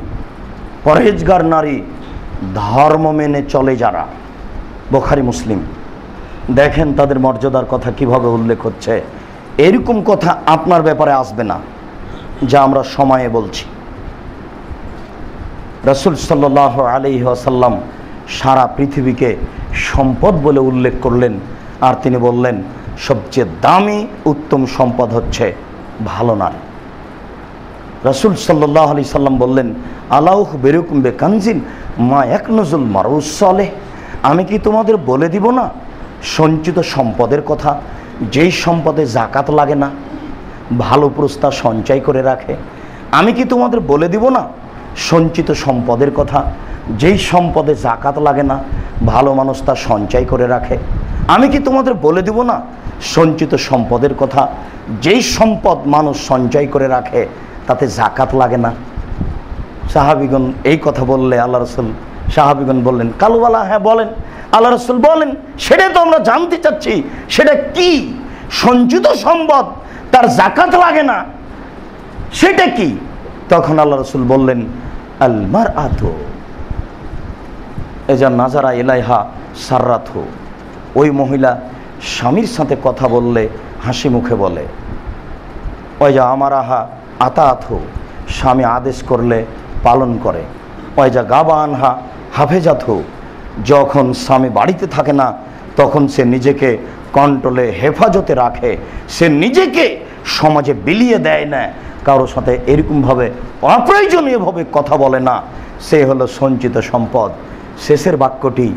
পরহেজগার নারী, ধর্ম মেনে চলে যারা। বুখারী মুসলিম। দেখেন তাদের মর্যাদার কথা কিভাবে উল্লেখ হচ্ছে। এরকম কথা আপনার ব্যাপারে আসবে না যা আমরা সময়ে বলছি। রাসূল সাল্লাল্লাহু আলাইহি ওয়াসাল্লাম সারা পৃথিবীকে সম্পদ বলে উল্লেখ করলেন, আর তিনি বললেন সবচেয়ে দামি উত্তম সম্পদ হচ্ছে ভালো নারী। রাসূল সাল্লাল্লাহু আলাইহি সাল্লাম বললেন, আলা উখবিরুকুম বিকানজিন মা ইয়াকনুজুল মারউস সালেহ। আমি কি তোমাদের বলে দিব না সঞ্চিত সম্পদের কথা, যেই সম্পদে যাকাত লাগে না, ভালো প্রস্তাব সঞ্চয় করে রাখে। আমি কি তোমাদের বলে দিব না সঞ্চিত সম্পদের কথা, যেই সম্পদে যাকাত লাগে না, ভালো মানুষ তা সঞ্চয় করে রাখে। আমি কি তোমাদের বলে দিব না সঞ্চিত সম্পদের কথা, যেই সম্পদ মানুষ সঞ্চয় করে রাখে, তাতে যাকাত লাগে না। সাহাবীগণ এই কথা বললে আল্লাহ রাসূল, সাহাবীগণ বললেন, কালুবালা, হ্যাঁ বলেন। আল্লাহ রাসূল বলেন, সেটাই তো আমরা জানতে চাচ্ছি, সেটা কি? সঞ্চিত সম্পদ, তার যাকাত লাগে না, সেটা কি? তখন আল্লাহ রাসূল বললেন, আল মারআতু এজা নাজারা ইলাইহা সাররাতহু। ওই মহিলা স্বামীর সাথে কথা বললে হাসি মুখে বলে। ওয়াজা আমারাহা আতাআতহু, স্বামী আদেশ করলে পালন করে। ওয়াজা গাবা আনহা হাফেজাতহু, যখন স্বামী বাড়িতে থাকে না তখন সে নিজেকে কন্ট্রোলে হেফাজতে রাখে, সে নিজেকে সমাজে বিলিয়ে দেয় না, কারোর সাথে এরকমভাবে অপ্রয়োজনীয়ভাবে কথা বলে না, সে হলো সঞ্চিত সম্পদ। শেষের বাক্যটি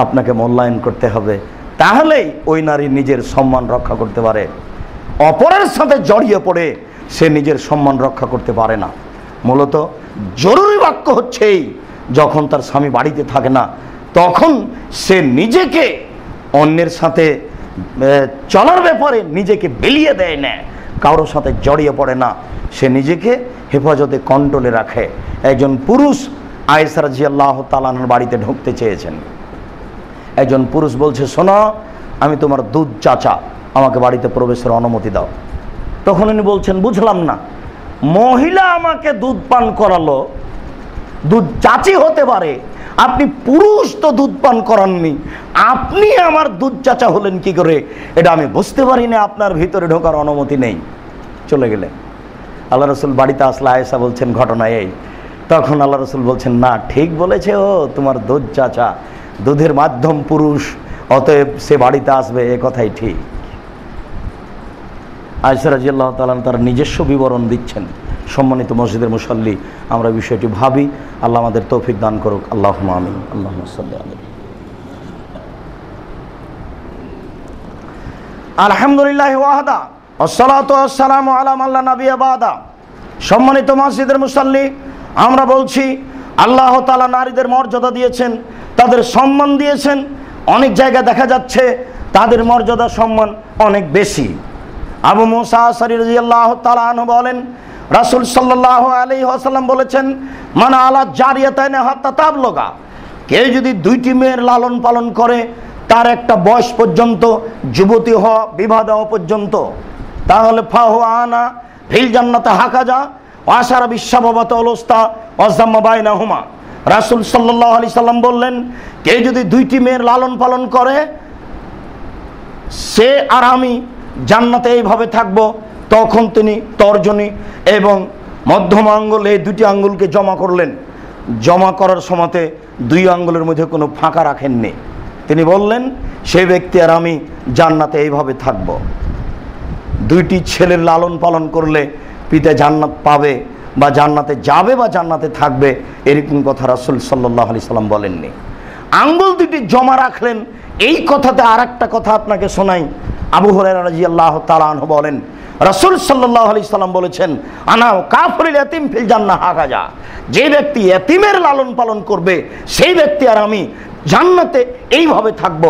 আপনাকে মূল্যায়ন করতে হবে, তাহলেই ওই নারী নিজের সম্মান রক্ষা করতে পারে। অপরের সাথে জড়িয়ে পড়ে সে নিজের সম্মান রক্ষা করতে পারে না। মূলত জরুরি বাক্য হচ্ছে এই, যখন তার স্বামী বাড়িতে থাকে না তখন সে নিজেকে অন্যের সাথে চলার ব্যাপারে নিজেকে বিলিয়ে দেয় না, কারোর সাথে জড়িয়ে পড়ে না, সে নিজেকে হেফাজতে কন্ট্রোলে রাখে। একজন পুরুষ আয়েশা রাদিয়াল্লাহু তাআলা আনহার বাড়িতে ঢুকতে চেয়েছেন। একজন পুরুষ বলছে, শোনো, আমি তোমার দুধ চাচা, আমাকে বাড়িতে প্রবেশের অনুমতি দাও। তখন উনি বলছেন, বুঝলাম না, মহিলা আমাকে দুধ পান করালো, দুধ চাচি হতে পারে, আপনি পুরুষ তো দুধ পান করাননি, আপনি আমার দুধ চাচা হলেন কি করে? এটা আমি বুঝতে পারি না, আপনার ভিতরে ঢোকার অনুমতি নেই। চলে গেলেন। আল্লাহ রাসূল বাড়িতে আসলে আয়েশা বলছেন ঘটনা এই। তখন আল্লাহ রাসূল বলছেন, না, ঠিক বলেছে, ও তোমার দুধ চাচা, দুধের মাধ্যম পুরুষ, অতএব সে বাড়িতে আসবে, এ কথাই ঠিক। আয়েশা রাদিয়াল্লাহু তাআলা তার নিজস্ব বিবরণ দিচ্ছেন। সম্মানিত মসজিদের মুসল্লি, আমরা বিষয়টি ভাবি। আল্লাহ আমাদের তৌফিক দান করুক। আল্লাহুম্মা আমিন। আল্লাহুম্মা সাল্লি আলাইহি। আলহামদুলিল্লাহি ওয়াহদা ওয়াসসালাতু ওয়াসসালামু আলা মান লা নাবিয়্যা বাদা। সম্মানিত মসজিদের মুসাল্লি, আমরা বলছি আল্লাহ তাআলা নারীদের মর্যাদা দিয়েছেন, তাদের সম্মান দিয়েছেন। অনেক জায়গায় দেখা যাচ্ছে তাদের মর্যাদা সম্মান অনেক বেশি। আবু মুসা আশআরী রাদিয়াল্লাহু তাআলা আনহু বলেন, রাসূল সাল্লাল্লাহু আলাইহি ওয়াসাল্লাম বলেছেন, মান আলা জারিয়াতাইনি হাত্তা তাবলুগা, কেউ যদি দুইটি মেয়ের লালন পালন করে তার একটা বয়স পর্যন্ত, যুবতী হওয়া, বিবাহ দেওয়া পর্যন্ত, তাহলে ফাহু আনা ফিল জান্নাতে হাকাজা ওয়াসারা বিশ্ববাবাত অলস্তা ওয়াজাম্মা বাইনাহুমা। রাসূল সাল্লাল্লাহু আলাইহি সাল্লাম বললেন, কেউ যদি দুইটি মেয়ের লালন পালন করে সে আর আমি জান্নাতে এইভাবে থাকবো। তখন তিনি তর্জনী এবং মধ্যম আঙ্গুল, এই দুটি আঙ্গুলকে জমা করলেন। জমা করার সময়তে দুই আঙ্গুলের মধ্যে কোনো ফাঁকা রাখেননি। তিনি বললেন, সেই ব্যক্তি আর আমি জান্নাতে এইভাবে থাকব। দুইটি ছেলের লালন পালন করলে পিতা জান্নাত পাবে বা জান্নাতে যাবে বা জান্নাতে থাকবে, এরকম কথা রাসূল সাল্লাল্লাহু আলাইহি সাল্লাম বলেননি। আঙ্গুল দুটি জমা রাখলেন। এই কথাতে আর একটা কথা আপনাকে শোনাই। আবু হুরায়রা রাদিয়াল্লাহু তাআলা আনহু বলেন, রাসূল সাল্লাল্লাহু আলাইহি সাল্লাম বলেছেন, আনা কাফিরুল ইয়াতিম ফিল জান্নাহ হাকাজা, যে ব্যক্তি এতিমের লালন পালন করবে সেই ব্যক্তি আর আমি জান্নাতে এইভাবে থাকব।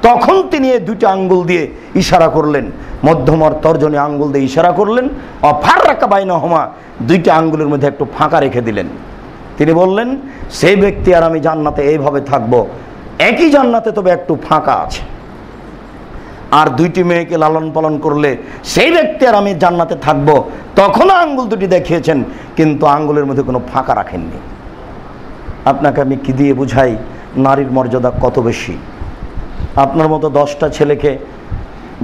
তখন তিনি এই দুটি আঙ্গুল দিয়ে ইশারা করলেন, মধ্যম আর তর্জনী আঙ্গুল দিয়ে ইশারা করলেন, ফাররাকা বাইনাহুমা, দুইটি আঙ্গুলের মধ্যে একটু ফাঁকা রেখে দিলেন। তিনি বললেন, সেই ব্যক্তি আর আমি জান্নাতে এইভাবে থাকব, একই জান্নাতে তবে একটু ফাঁকা আছে। আর দুইটি মেয়েকে লালন পালন করলে সেই ব্যক্তি আর আমি জান্নাতে থাকব। তখনও আঙ্গুল দুটি দেখিয়েছেন, কিন্তু আঙ্গুলের মধ্যে কোনো ফাঁকা রাখেননি। আপনাকে আমি কি দিয়ে বুঝাই নারীর মর্যাদা কত বেশি। আপনার মতো 10টা ছেলেকে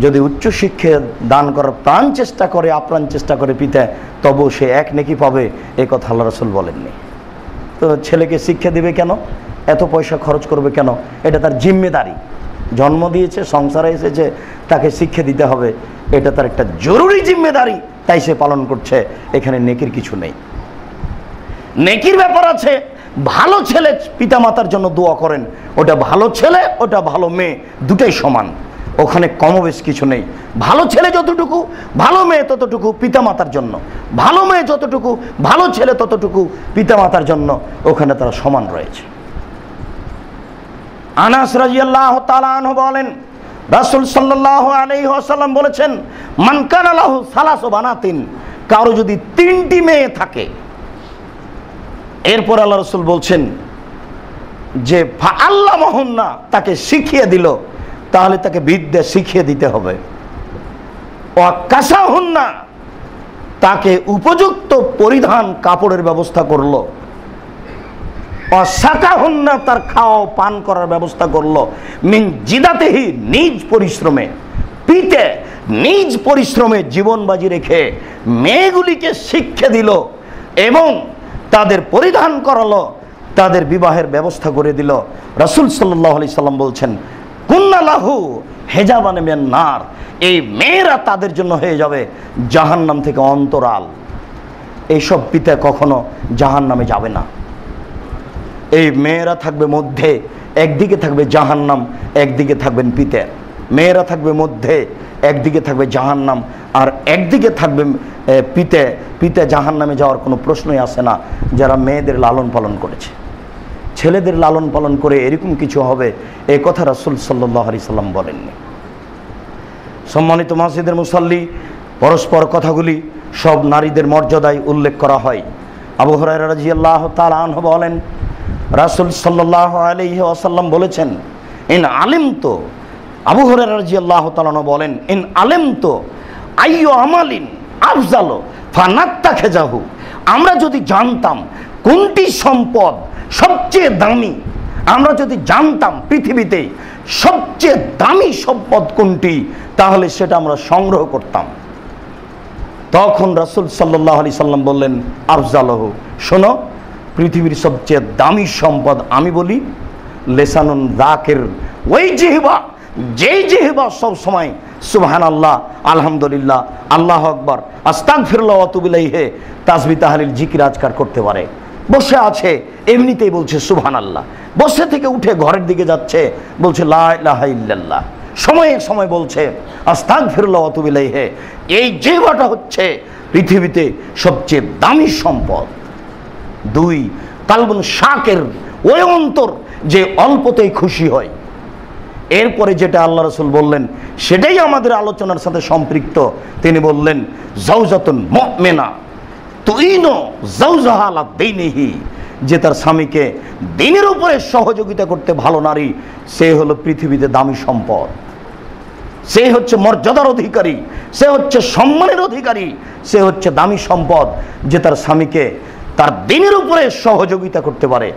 যদি উচ্চশিক্ষা দান করার প্রাণ চেষ্টা করে, আপ্রাণ চেষ্টা করে পিতা, তবু সে এক নেকি পাবে, এ কথা আল্লাহ রাসূল বলেননি। তো ছেলেকে শিক্ষা দিবে কেন, এত পয়সা খরচ করবে কেন? এটা তার জিম্মেদারি। জন্ম দিয়েছে, সংসারে এসেছে, তাকে শিক্ষা দিতে হবে, এটা তার একটা জরুরি জিম্মেদারি, তাই সে পালন করছে। এখানে নেকির কিছু নেই। নেকির ব্যাপার আছে। ভালো ছেলে পিতামাতার জন্য দোয়া করেন, ওটা ভালো ছেলে, ওটা ভালো মেয়ে, দুটাই সমান, ওখানে কমবেশ কিছু নেই। ভালো ছেলে যতটুকু, ভালো মেয়ে ততটুকু পিতামাতার জন্য, ভালো মেয়ে যতটুকু, ভালো ছেলে ততটুকু পিতামাতার জন্য, ওখানে তারা সমান রয়েছে। আনাস রাদিয়াল্লাহু তাআলা আনহু বলেন, রাসূল সাল্লাল্লাহু আলাইহি ওয়াসাল্লাম বলেছেন, মান কানা লাহু সালাসু বানাতিন, কারো যদি 3টি মেয়ে থাকে, এরপর আল্লাহ রাসূল বলছেন যে ফাআল্লামাহুন্না, তাকে শিখিয়ে দিল, তাহলে তাকে বিদ্যা শিখিয়ে দিতে হবে। ওয়া কাসাহুন্না, তাকে উপযুক্ত পরিধান কাপড়ের ব্যবস্থা করলো। অসাকাহুন্না, তার খাওয়া পান করার ব্যবস্থা করলো। মিন জিদাতিহি, নিজ পরিশ্রমে, পিতে নিজ পরিশ্রমে জীবন বাজি রেখে মেয়েগুলিকে শিক্ষা দিল এবং তাদের পরিধান করালো, তাদের বিবাহের ব্যবস্থা করে দিল। রাসূল সাল্লাল্লাহু আলাইহি সাল্লাম বলছেন, কুন্না লাহু হেজাবান মিনান নার, এই মেয়েরা তাদের জন্য হয়ে যাবে জাহান্নাম থেকে অন্তরাল। এইসব পিতা কখনো জাহান্নামে যাবে না। এই মেয়েরা থাকবে মধ্যে, একদিকে থাকবে জাহান্নাম, একদিকে থাকবেন পিতা। মেয়েরা থাকবে মধ্যে, একদিকে থাকবে জাহান্নাম আর একদিকে থাকবে পিতা। পিতা জাহান্নামে যাওয়ার কোনো প্রশ্নই আসে না যারা মেয়েদের লালন পালন করেছে। ছেলেদের লালন পালন করে এরকম কিছু হবে, এ কথা রাসূল সাল্লাল্লাহু আলাইহি সাল্লাম বলেননি। সম্মানিত মসজিদের মুসাল্লি, পরস্পর কথাগুলি সব নারীদের মর্যাদায় উল্লেখ করা হয়। আবু হুরায়রা রাদিয়াল্লাহু তাআলা আনহু বলেন, রাসূল সাল্লাল্লাহু আলাইহি ওয়াসাল্লাম বলেছেন, ইন আলিমতু, আবু হুরায়রা রাদিয়াল্লাহু তাআলা বলেন, ইন আলিমতু আইয়ু আমালিন আফজালু ফানাত্তাখিযাহু, আমরা যদি জানতাম কোনটি সম্পদ সবচেয়ে দামি, আমরা যদি জানতাম পৃথিবীতে সবচেয়ে দামি সম্পদ কোনটি, তাহলে সেটা আমরা সংগ্রহ করতাম। তখন রাসূল সাল্লাল্লাহু আলাইহি সাল্লাম বললেন, আফজালহু, শোনো, পৃথিবীর সবচেয়ে দামি সম্পদ আমি বলি, লেসানুন যাকির, ওই জিহ্বা, যেই জিহ্বা সব সময় সুবহানাল্লাহ, আলহামদুলিল্লাহ, আল্লাহু আকবার, আস্তাগফিরুল্লাহ ওয়া আতুবু ইলাইহি তাসবিহ তাহলিল জিকির আজকার করতে পারে। বসে আছে এমনিতেই বলছে সুবহানাল্লাহ, বসে থেকে উঠে ঘরের দিকে যাচ্ছে বলছে লা ইলাহা ইল্লাল্লাহ, সময়ে সময় বলছে আস্তাগফিরুল্লাহ ওয়া আতুবু ইলাইহি। এই জিহ্বাটা হচ্ছে পৃথিবীতে সবচেয়ে দামি সম্পদ। 2, কালবুন শাকের, ওই অন্তর যে অল্পতেই খুশি হয়। এরপরে যেটা আল্লাহ রাসূল বললেন সেটাই আমাদের আলোচনার সাথে সম্পৃক্ত। তিনি বললেন জাওজাতুন মুমিনা তুইনো জাওজাহা আলা দীনিহি, যে তার স্বামীকে দিনের উপরে সহযোগিতা করতে ভালো নারী, সে হলো পৃথিবীতে দামি সম্পদ, সে হচ্ছে মর্যাদার অধিকারী, সে হচ্ছে সম্মানের অধিকারী, সে হচ্ছে দামি সম্পদ, যে তার স্বামীকে তার দিনের উপরে সহযোগিতা করতে পারে।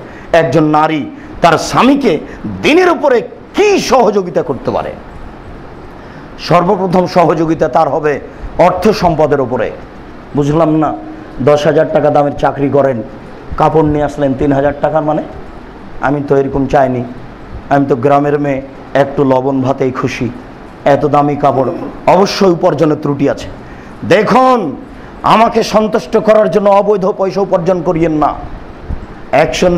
একজন নারী তার স্বামীকে দিনের উপরে কি সহযোগিতা করতে পারে? সর্বপ্রথম সহযোগিতা তার হবে অর্থ সম্পদের উপরে। বুঝলাম না, 10,000 টাকা দামের চাকরি করেন, কাপড় নিয়ে আসলেন 3,000 টাকার, মানে আমি তো এরকম চাইনি, আমি তো গ্রামের মেয়ে, একটু লবণ ভাতেই খুশি, এত দামি কাপড়। অবশ্যই উপার্জনের ত্রুটি আছে। দেখুন, আমাকে সন্তুষ্ট করার জন্য অবৈধ পয়সা উপার্জন করিয়েন না। অ্যাকশন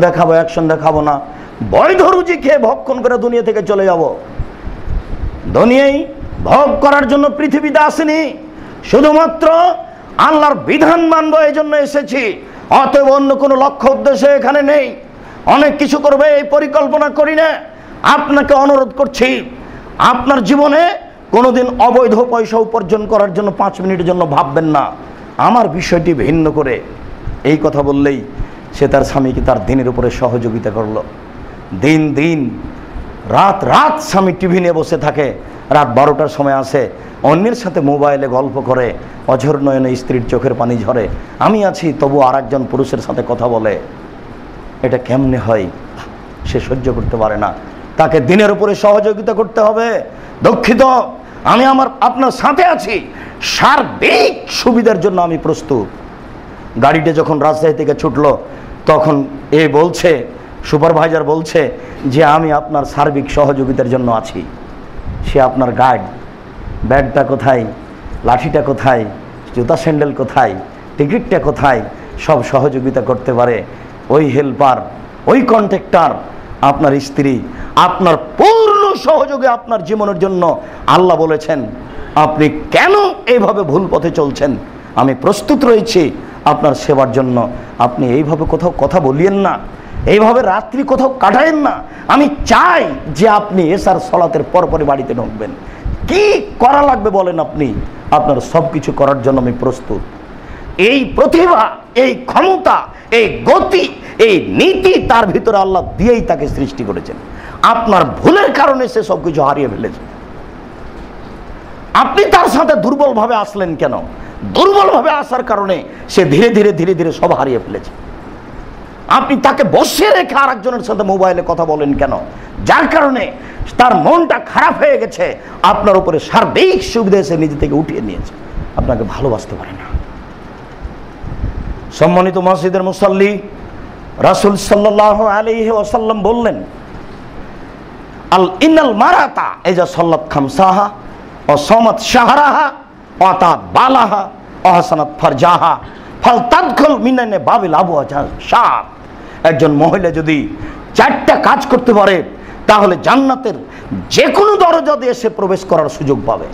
দেখাবো না, বৈধ রুজি খেয়ে ভক্ষণ করে দুনিয়া থেকে চলে যাব। দুনিয়ায় ভোগ করার জন্য পৃথিবীতে আসেনি, শুধুমাত্র আল্লাহর বিধান মানবো এই জন্য এসেছি। অতএব অন্য কোনো লক্ষ্য উদ্দেশ্য এখানে নেই। অনেক কিছু করবে এই পরিকল্পনা করি না। আপনাকে অনুরোধ করছি, আপনার জীবনে কোনোদিন অবৈধ পয়সা উপার্জন করার জন্য 5 মিনিটের জন্য ভাববেন না। আমার বিষয়টি ভিন্ন করে। এই কথা বললেই সে তার স্বামীকে তার দিনের উপরে সহযোগিতা করলো। দিন রাত স্বামী টিভি নিয়ে বসে থাকে, রাত 12টার সময় আসে, অন্যের সাথে মোবাইলে গল্প করে, অঝর নয়নে স্ত্রীর চোখের পানি ঝরে। আমি আছি তবু আরেকজন পুরুষের সাথে কথা বলে। এটা কেমনে হয়? সে সহ্য করতে পারে না। তাকে দিনের উপরে সহযোগিতা করতে হবে। দুঃখিত, আমি আপনার সাথে আছি, সার্বিক সুবিধার জন্য আমি প্রস্তুত। গাড়িটা যখন রাজশাহী থেকে ছুটলো, তখন সুপারভাইজার বলছে যে আমি আপনার সার্বিক সহযোগিতার জন্য আছি। সে আপনার গাইড, ব্যাগটা কোথায়, লাঠিটা কোথায়, জুতা স্যান্ডেল কোথায়, টিকিটটা কোথায়, সব সহযোগিতা করতে পারে। ওই হেল্পার, ওই কন্ট্রাক্টর আপনার স্ত্রী, আপনার পূর্ণ সহযোগে আপনার জীবনের জন্য। আল্লাহ বলেছেন আপনি কেন এইভাবে ভুল পথে চলছেন, আমি প্রস্তুত রয়েছি আপনার সেবার জন্য। আপনি এইভাবে কোথাও কথা বলিয়েন না, এইভাবে রাত্রি কোথাও কাটায়েন না। আমি চাই যে আপনি এশার সালাতের পরপরই বাড়িতে ঢুকবেন। কি করা লাগবে বলেন আপনি, আপনার সব কিছু করার জন্য আমি প্রস্তুত। এই প্রতিভা, এই ক্ষমতা, এই গতি, এই নীতি তার ভিতরে আল্লাহ দিয়েই তাকে সৃষ্টি করেছেন। আপনার ভুলের কারণে সে সব কিছু হারিয়ে ফেলেছে। আপনি তার সাথে দুর্বলভাবে আসলেন কেন? দুর্বলভাবে আসার কারণে সে ধীরে ধীরে সব হারিয়ে ফেলেছে। আপনি তাকে বসিয়ে রেখে আরেকজনের সাথে মোবাইলে কথা বলেন কেন? যার কারণে তার মনটা খারাপ হয়ে গেছে। আপনার উপরে সার্বিক সুবিধা সে নিজে থেকে উঠিয়ে নিয়েছে, আপনাকে ভালোবাসতে পারে না। সম্মানিত মসজিদের মুসাল্লি, রাসূল সাল্লাল্লাহু আলাইহি ওয়াসাল্লাম বললেন ইন্নাল মারাতা ইজা সাল্লাত খামসাহা ওয়া সামাত শাহরাহা ওয়া তাত বালাহা ওয়া হাসানাত ফারজাহা ফালতাদখুল মিনানে বাবিল আবওয়াজ শাহ। একজন মহিলা যদি 4টা কাজ করতে পারে, তাহলে জান্নাতের যে কোনো দরজা দিয়ে সে প্রবেশ করার সুযোগ পাবে।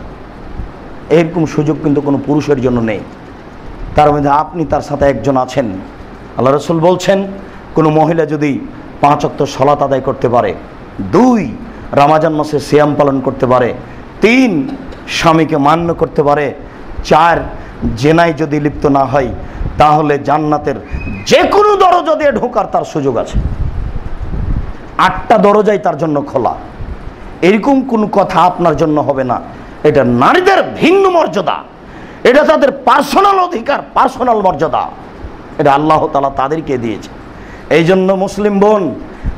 এরকম সুযোগ কিন্তু কোনো পুরুষের জন্য নেই। তার মধ্যে আপনি তার সাথে একজন আছেন। আল্লাহ রাসূল বলছেন, কোনো মহিলা যদি 5 ওয়াক্ত সালাত আদায় করতে পারে, 2 রমজান মাসে সিয়াম পালন করতে পারে, 3 স্বামীকে মান্য করতে পারে, 4 জেনায় যদি লিপ্ত না হয়, তাহলে জান্নাতের যে কোনো দরজা দিয়ে ঢোকার তার সুযোগ আছে। 8টা দরজাই তার জন্য খোলা। এরকম কোনো কথা আপনার জন্য হবে না। এটা নারীদের ভিন্ন মর্যাদা, এটা তাদের পার্সোনাল অধিকার, পার্সোনাল মর্যাদা। এটা আল্লাহ তাআলা তাদেরকে দিয়েছে। এই জন্য মুসলিম বোন,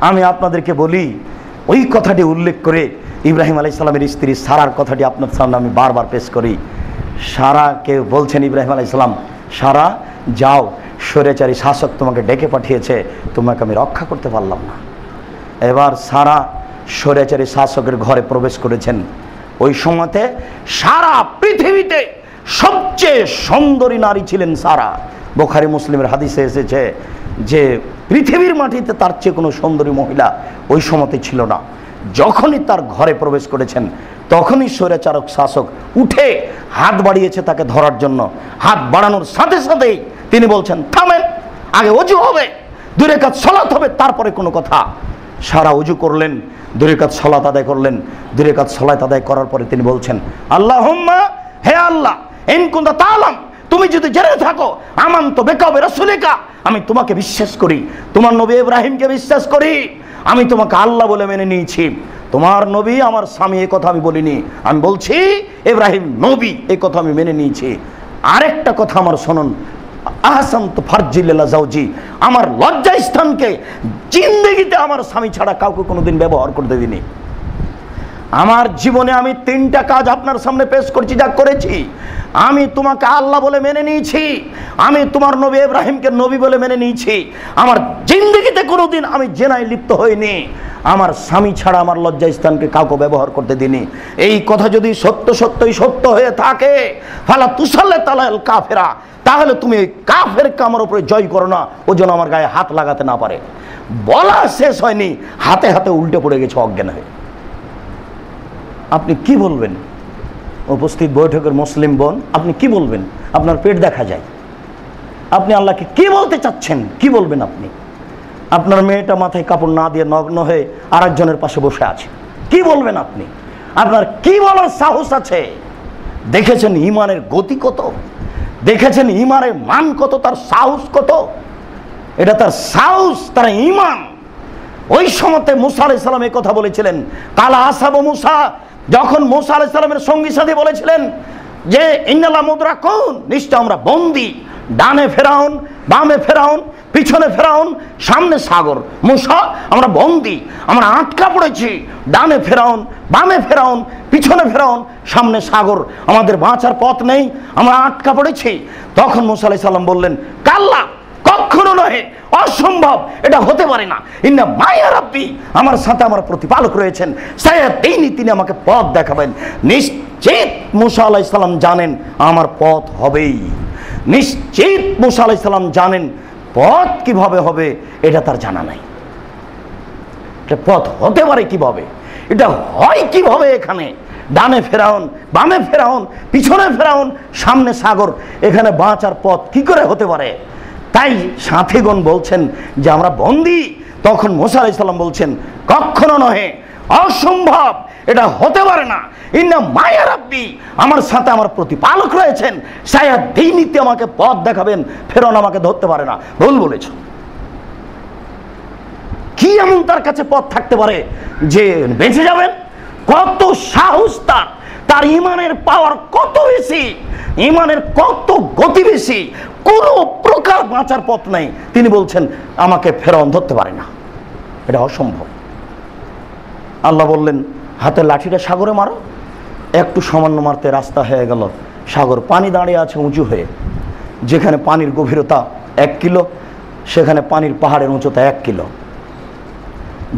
আমি আপনাদেরকে বলি, ওই কথাটি উল্লেখ করে ইব্রাহিম আলাইহিস সালামের স্ত্রী সারার কথাটি আপনার সামনে আমি বারবার পেশ করি। সারাকে বলছেন ইব্রাহিম আলাইহিস সালাম, সারা যাও, স্বৈরাচারী শাসক তোমাকে ডেকে পাঠিয়েছে, তোমাকে আমি রক্ষা করতে পারলাম না। এবার সারা স্বৈরাচারী শাসকের ঘরে প্রবেশ করেছেন। ওই সময়তে সারা পৃথিবীতে সবচেয়ে সুন্দরী নারী ছিলেন সারা। বুখারী মুসলিমের হাদিসে এসেছে যে পৃথিবীর মাটিতে তার চেয়ে কোনো সুন্দরী মহিলা ওই সময়তে ছিল না। যখনই তার ঘরে প্রবেশ করেছেন, তখনই স্বৈরাচারক শাসক উঠে হাত বাড়িয়েছে তাকে ধরার জন্য। হাত বাড়ানোর সাথে সাথেই তিনি বলছেন, থামেন, আগে ওযু হবে, 2 রাকাত সালাত হবে, তারপরে কোনো কথা। সারা ওযু করলেন, 2 রাকাত সালাত আদায় করলেন। 2 রাকাত সালাত আদায় করার পরে তিনি বলছেন, আল্লাহুম্মা, হে আল্লাহ, ইন কুনতা তাআলাম, তুমি যদি জেনে থাকো, আমানতু বিকা ওয়া রাসূলিকা, আমি তোমাকে বিশ্বাস করি, তোমার নবী ইব্রাহিমকে বিশ্বাস করি, আমি তোমাকে আল্লাহ বলে মেনে নিয়েছি। তোমার নবী আমার স্বামী, এই কথা আমি বলিনি, আমি বলছি ইব্রাহিম নবী, এই কথা আমি মেনে নিয়েছি। আরেকটা কথা আমার শুনুন, আহসানতু ফারজি লিল্লা যাওজি, আমার লজ্জা স্থানকে জিন্দেগিতে আমার স্বামী ছাড়া কাউকে কোনোদিন ব্যবহার করতে দিইনি। আমার জীবনে আমি 3টা কাজ আপনার সামনে পেশ করছি, যা করেছি। আমি তোমাকে আল্লাহ বলে মেনে নিয়েছি, আমি তোমার নবী ইব্রাহিমকে নবী বলে মেনে নিয়েছি, আমার জিন্দেগিতে কোনোদিন আমি জেনায় লিপ্ত হইনি, আমার স্বামী ছাড়া আমার লজ্জা স্থানকে কাউকে ব্যবহার করতে দিইনি। এই কথা যদি সত্যই সত্য হয়ে থাকে, ফালা তুসাল্লি তালাল কাফেরা, তাহলে তুমি ওই কাফেরকে আমার উপরে জয় করো না, ও যেন আমার গায়ে হাত লাগাতে না পারে। বলা শেষ হয়নি, হাতে হাতে উল্টে পড়ে গেছে অজ্ঞান হয়ে। আপনি কি বলবেন? উপস্থিত বৈঠকের মুসলিম বোন, আপনি কি বলবেন? আপনার পেট দেখা যায়। আপনি আল্লাহকে কি বলতে চাচ্ছেন? কি বলবেন আপনি? আপনার মেয়েটা মাথায় কাপড় না দিয়ে নগ্ন হয়ে আরেকজনের পাশে বসে আছে, কি বলবেন আপনি? আপনার কি বলার সাহস আছে? দেখেছেন ঈমানের গতি কত, দেখেছেন ঈমানের মান কত, তার সাহস কত। এটা তার সাহস, তার ঈমান। ওই সময়তে মুসা আলাইহিস সালাম এই কথা বলেছিলেন, কালা আসহাবু মুসা, যখন মুসা আলাইহিস সালামের সঙ্গী সাথী বলেছিলেন যে ইন্নাল্লাহ মুদরাকুন, নিশ্চয় আমরা বন্দী, ডানে ফেরাউন, বামে ফেরাউন, পিছনে ফেরাউন, সামনে সাগর। মুসা, আমরা বন্দী, আমরা আটকা পড়েছি, ডানে ফেরাউন, বামে ফেরাউন, পিছনে ফেরাউন, সামনে সাগর, আমাদের বাঁচার পথ নেই, আমরা আটকা পড়েছি। তখন মুসা আলাইহিস সালাম বললেন, কাল্লা, কখনো নয়, অসম্ভব, এটা হতে পারে না। ইন্না মাইয়া রাব্বি, আমার সাথে আমার প্রতিপালক রয়েছেন, সায়াহদিনি, তিনি আমাকে পথ দেখাবেন। নিশ্চিত মুসা আলাইহিস সালাম জানেন আমার পথ হবেই, নিশ্চিত মুসা আলাইহিস সালাম জানেন পথ কিভাবে হবে এটা তার জানা নাই। এটা পথ হতে পারে কিভাবে, এটা হয় কিভাবে, এখানে ডানে ফেরাউন, বামে ফেরাউন, পিছনে ফেরাউন, সামনে সাগর, এখানে বাঁচার পথ কি করে হতে পারে? তাই সাথীগণ বলছেন যে আমরা বন্দী। তখন মুসা আলাইহিস সালাম বলছেন, কখনো নহে, অসম্ভব, এটা হতে পারে না। ইন্না মাইয়া রাব্বি, আমার সাথে আমার প্রতিপালক রয়েছেন, সায়াহদিনি, আমাকে পথ দেখাবেন, ফেরাউন আমাকে ধরতে পারে না। ভুল বলেছ। কি এমন তার কাছে পথ থাকতে পারে যে বেঁচে যাবেন? কত সাহস তার, তার ঈমানের পাওয়ার কত বেশি, ঈমানের কত গতি বেশি, কোনো প্রকার বাঁচার পথ নাই। তিনি বলছেন আমাকে ফেরাউন ধরতে পারে না, এটা অসম্ভব। আল্লাহ বললেন, হাতে লাঠিটা সাগরে মারো। একটু সামান্য মারতে রাস্তা হয়ে গেল সাগর, পানি দাঁড়িয়ে আছে উঁচু হয়ে। যেখানে পানির গভীরতা 1 কিলো, সেখানে পানির পাহাড়ের উচ্চতা 1 কিলো।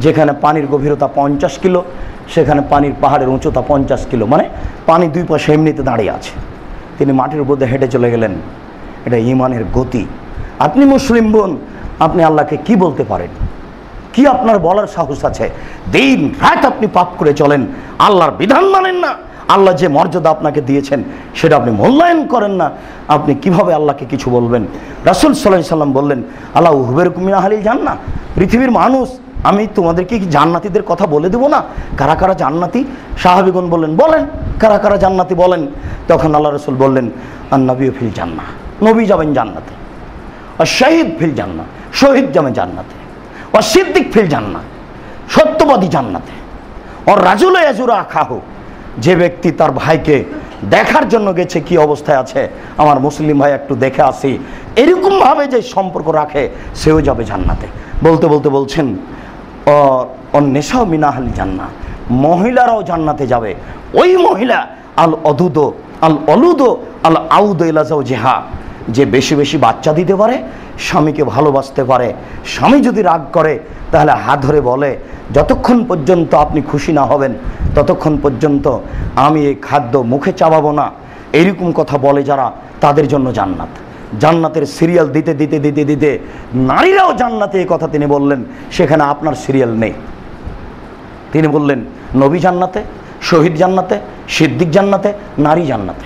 যেখানে পানির গভীরতা 50 কিলো, সেখানে পানির পাহাড়ের উচ্চতা 50 কিলো। মানে পানি 2 পাশে এমনিতে দাঁড়িয়ে আছে। তিনি মাটির উপর দিয়ে হেঁটে চলে গেলেন। এটা ঈমানের গতি। আপনি মুসলিম বোন, আপনি আল্লাহকে কি বলতে পারেন? কি আপনার বলার সাহস আছে? দিন রাত আপনি পাপ করে চলেন, আল্লাহর বিধান মানেন না, আল্লাহ যে মর্যাদা আপনাকে দিয়েছেন সেটা আপনি মূল্যায়ন করেন না। আপনি কিভাবে আল্লাহকে কিছু বলবেন? রাসূল সাল্লাল্লাহু আলাইহি সাল্লাম বললেন, আল্লাহ উহবেরকুম মিন আহলিল জান্নাহ, পৃথিবীর মানুষ, আমি তোমাদেরকে কি জান্নাতীদের কথা বলে দেবো না? কারা কারা জান্নাতি? সাহাবীগণ বললেন, বলেন কারা কারা জান্নাতি বলেন। তখন আল্লাহ রাসূল বললেন, আন-নবিয়্যু ফিল জান্নাহ, নবী যাবেন জান্নাতে, আর শহীদ ফিল জান্নাহ, শহীদ যাবেন জান্নাতে, আর সিদ্দিক ফিল জান্নাহ, সত্যবাদী জান্নাতে, আর রাজুল ইয়াজুরু আখাহু, যে ব্যক্তি তার ভাইকে দেখার জন্য গেছে কি অবস্থায় আছে, আমার মুসলিম ভাই একটু দেখে আসি, এরকম ভাবে যে সম্পর্ক রাখে, সেও যাবে জান্নাতে। বলতে বলতে বলছেন, অন্নেশাও মিন আহলিল জান্নাহ, মহিলারাও জান্নাতে যাবে। ওই মহিলা আল অদুদ আল অলুদ আল আউদ ইলা যাওজিহা, যে বেশি বেশি বাচ্চা দিতে পারে, স্বামীকে ভালোবাসতে পারে। স্বামী যদি রাগ করে তাহলে হাত ধরে বলে, যতক্ষণ পর্যন্ত আপনি খুশি না হবেন ততক্ষণ পর্যন্ত আমি এই খাদ্য মুখে চাবাবো না, এইরকম কথা বলে যারা, তাদের জন্য জান্নাত। জান্নাতের সিরিয়াল দিতে দিতে দিতে দিতে নারীরাও জান্নাতে, এই কথা তিনি বললেন। সেখানে আপনার সিরিয়াল নেই। তিনি বললেন, নবী জান্নাতে, শহীদ জান্নাতে, সিদ্দিক জান্নাতে, নারী জান্নাতে।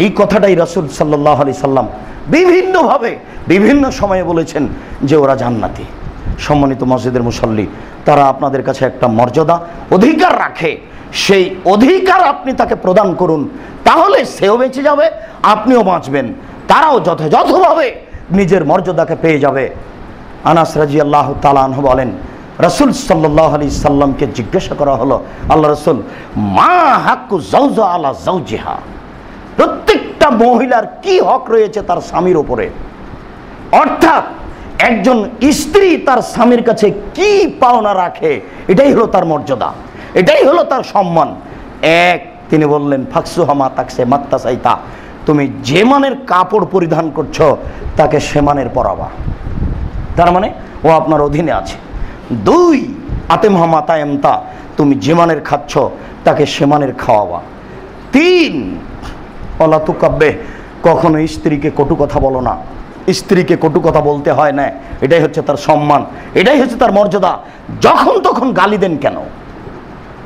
এই কথাটাই রাসূল সাল্লাল্লাহু আলাইহি সাল্লাম বিভিন্নভাবে বিভিন্ন সময়ে বলেছেন যে ওরা জান্নাতি। সম্মানিত মসজিদের মুসল্লি, তারা আপনাদের কাছে একটা মর্যাদা, অধিকার রাখে, সেই অধিকার আপনি তাকে প্রদান করুন, তাহলে সেও বেঁচে যাবে, আপনিও বাঁচবেন, তারাও যথাযথভাবে নিজের মর্যাদাকে পেয়ে যাবে। আনাস রাদিয়াল্লাহু তাআলা আনহু বলেন, রাসূল সাল্লাল্লাহু আলাইহি সাল্লামকে জিজ্ঞাসা করা হলো, আল্লাহ রাসূল, মা হাক্কু যাওজা আলা যাওজিহা, প্রত্যেকটা মহিলার কি হক রয়েছে তার স্বামীর উপরে? অর্থাৎ একজন স্ত্রী তার স্বামীর কাছে কি পাওনা রাখে, এটাই হলো তার মর্যাদা, এটাই হলো তার সম্মান। এক, তিনি বললেন, ফাকসুহা মা তাকসে মাত্তাসাইতা, তুমি যে মানের কাপড় পরিধান করছো তাকে সে মানের পরাবা, তার মানে ও আপনার অধীনে আছে। দুই, আতেমহা মাতায়ামতা, তুমি যে মানের খাচ্ছ তাকে সে মানের খাওয়াবা। তিন, অলা তুকাব্বে, কখনো স্ত্রীকে কটু কথা বলো না, স্ত্রীকে কটু কথা বলতে হয় না, এটাই হচ্ছে তার সম্মান, এটাই হচ্ছে তার মর্যাদা। যখন তখন গালি দেন কেন?